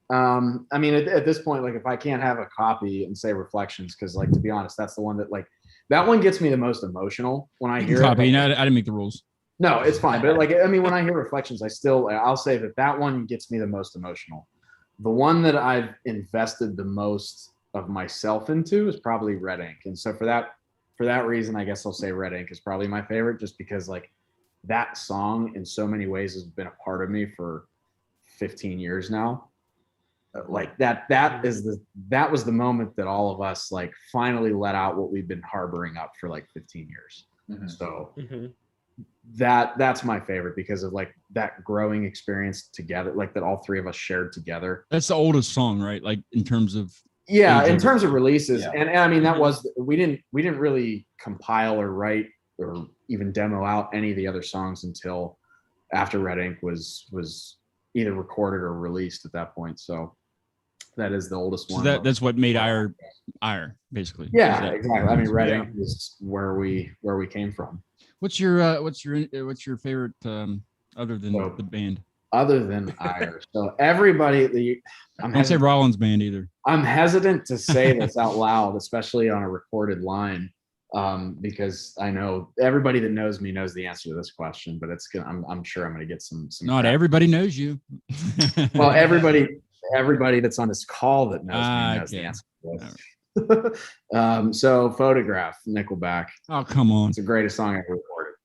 I mean, at this point, like if I can't have a copy and say Reflections, because like to be honest, that's the one that one gets me the most emotional when I hear Copy. it. No, Like, I didn't make the rules. no, it's fine. But like, I mean, when I hear Reflections, I'll say that one gets me the most emotional. The one that I've invested the most of myself into is probably Red Ink. And so for that reason, I guess I'll say Red Ink is probably my favorite, just because like that song in so many ways has been a part of me for 15 years now. Like that was the moment that all of us like finally let out what we've been harboring up for like 15 years. Mhm. So Mm-hmm. that's my favorite because of like that growing experience together, like that all 3 of us shared together. That's the oldest song, right? Like in terms of Yeah, Age in of- terms of releases, Yeah. and I mean that was we didn't really compile or write or even demo out any of the other songs until after Red Ink was either recorded or released at that point. So that is the oldest so one. that's what made Ire basically. Yeah, Is that- exactly. I mean, Red Yeah. Ink is where we came from. What's your favorite other than So- the band? Other than Ire, so everybody, I don't say Rollins band either. I'm hesitant to say this out loud, especially on a recorded line, because I know everybody that knows me knows the answer to this question. But I'm sure I'm gonna get some. Not crap. everybody knows you. Well, everybody that's on this call that knows me knows the Okay. answer to this. So Photograph, Nickelback. Oh, come on. It's the greatest song ever recorded.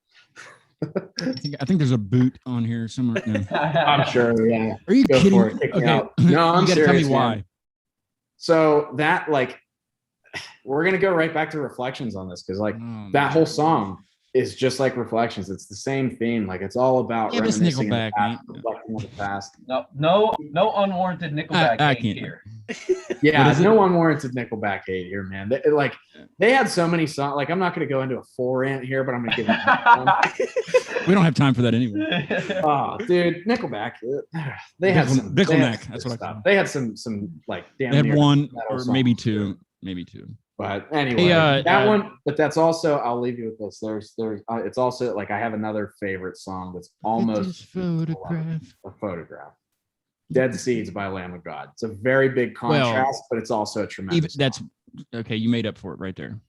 I think there's a boot on here somewhere. No. I'm sure. Yeah. Are you Go kidding? for it. Kick me Okay. out. No, I'm you gotta tell me serious, why. man. So that like, we're gonna go right back to Reflections on this because like Oh, that man. whole song is just like Reflections. It's the same theme. Like it's all about Yeah, but it's reminiscing in the Nickelback, past, man. reflecting on the past. No unwarranted Nickelback I hate can't. here. Yeah, What is it? no unwarranted Nickelback hate here, man. They had so many songs. Like I'm not gonna go into a full rant here, but I'm gonna give it. We don't have time for that anyway. Oh, dude, Nickelback. They had some. Nickelback, they had that's some what I call stuff. them. They had some like damn. They had near one metal or maybe songs, two, maybe two. But anyway, Hey, that one. But that's also. I'll leave you with this. There's. It's also like I have another favorite song that's almost photograph. a photograph. Dead Seeds by Lamb of God. It's a very big contrast, but it's also a tremendous. Even, that's song. okay. You made up for it right there.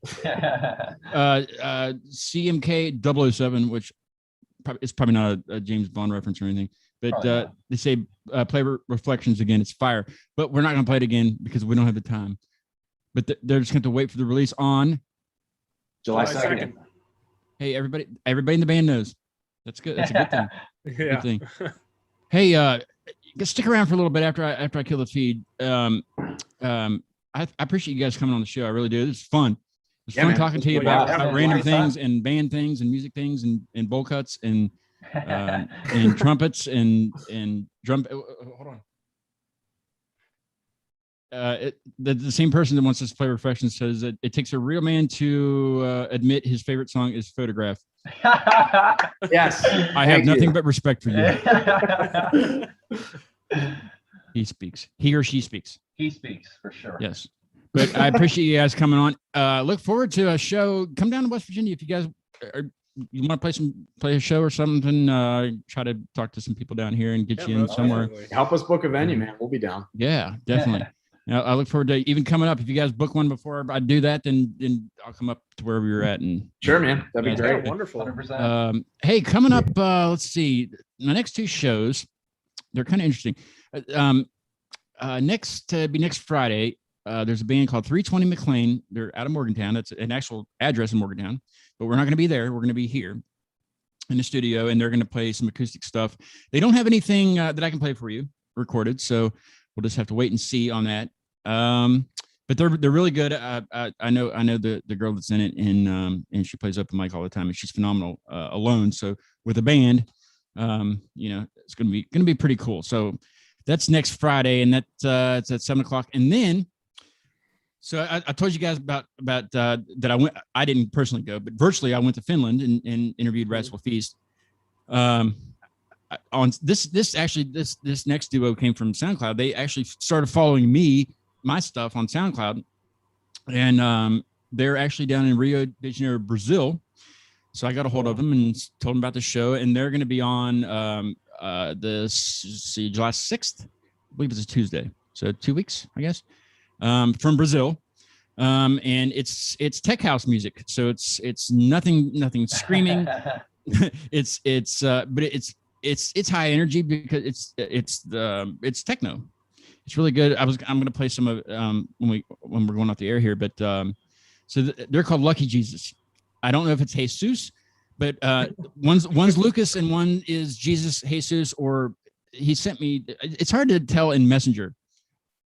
CMK 007, which it's probably not a James Bond reference or anything, but Probably not. they say play Reflections again. It's fire, but we're not going to play it again because we don't have the time. But they're just going to wait for the release on. July July 2nd. 2nd. Hey, everybody in the band knows. That's good. That's a good thing. Yeah. Good thing. Hey, stick around for a little bit after I kill the feed. I appreciate you guys coming on the show. I really do. This is fun. It's Yeah, fun man. talking to you Yeah, about man. random Anytime. things and band things and music things and bowl cuts and trumpets and drum. Hold on. the same person that wants us to play Reflection says that it takes a real man to admit his favorite song is Photograph. Yes. I have nothing but respect for you. He speaks. He or she speaks. He speaks for sure. Yes. But I appreciate you guys coming on. Look forward to a show. Come down to West Virginia if you guys you want to play a show or something. Try to talk to some people down here and get you in somewhere. Help us book a venue, man. We'll be down. Yeah, definitely. Now, I look forward to even coming up. If you guys book one before I do that, then I'll come up to wherever you're at. And sure, man. That'd be great. Wonderful. 100%. Hey, coming up, let's see. The next two shows, they're kind of interesting. Next Friday, there's a band called 320 McLean. They're out of Morgantown. That's an actual address in Morgantown, but we're not going to be there. We're going to be here in the studio, and they're going to play some acoustic stuff. They don't have anything that I can play for you recorded, so we'll just have to wait and see on that. But they're really good. I know the girl that's in it, and she plays open mic all the time, and she's phenomenal alone. So with a band, it's gonna be pretty cool. So that's next Friday, and it's at 7:00. And then, so I told you guys about that I didn't personally go, but virtually I went to Finland and interviewed Ratzel Feast. On this next duo came from SoundCloud. They actually started following my stuff on SoundCloud, and they're actually down in Rio de Janeiro, Brazil. So I got a hold of them and told them about the show, and they're going to be on July 6th. I believe it's a Tuesday, so 2 weeks, I guess, from Brazil. And it's tech house music, so it's nothing screaming. It's high energy because it's techno. It's really good. I'm going to play some of when we're going off the air here, but they're called Lucky Jesus. I don't know if it's Jesus, but one's Lucas and one is Jesus Jesus, or he sent me. It's hard to tell in Messenger.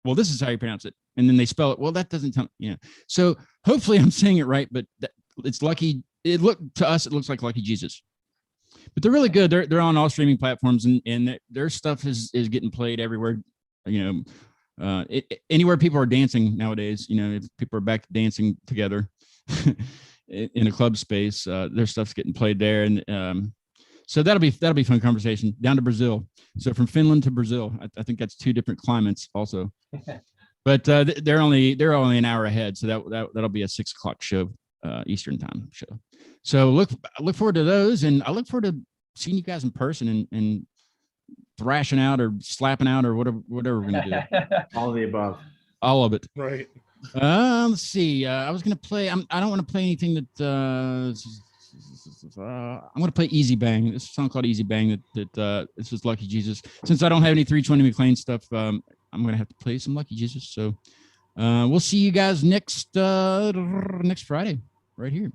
Well, this is how you pronounce it, and then they spell it. Well, that doesn't tell. So hopefully I'm saying it right, but it's Lucky. It looks like Lucky Jesus. But they're really good. They're on all streaming platforms, and their stuff is getting played everywhere. Anywhere people are dancing nowadays. If people are back dancing together in a club space, their stuff's getting played there, and so that'll be fun conversation. Down to Brazil, so from Finland to Brazil, I think that's two different climates also. But they're only an hour ahead, so that'll be a 6:00 show, Eastern time show. So look forward to those, and I look forward to seeing you guys in person and thrashing out or slapping out or whatever we're gonna do. All of the above. All of it. Right. Let's see. I was gonna play. I don't want to play anything that. I'm gonna play Easy Bang. This is a song called Easy Bang. That this is Lucky Jesus. Since I don't have any 320 McLean stuff, I'm gonna have to play some Lucky Jesus. So we'll see you guys next Friday, right here.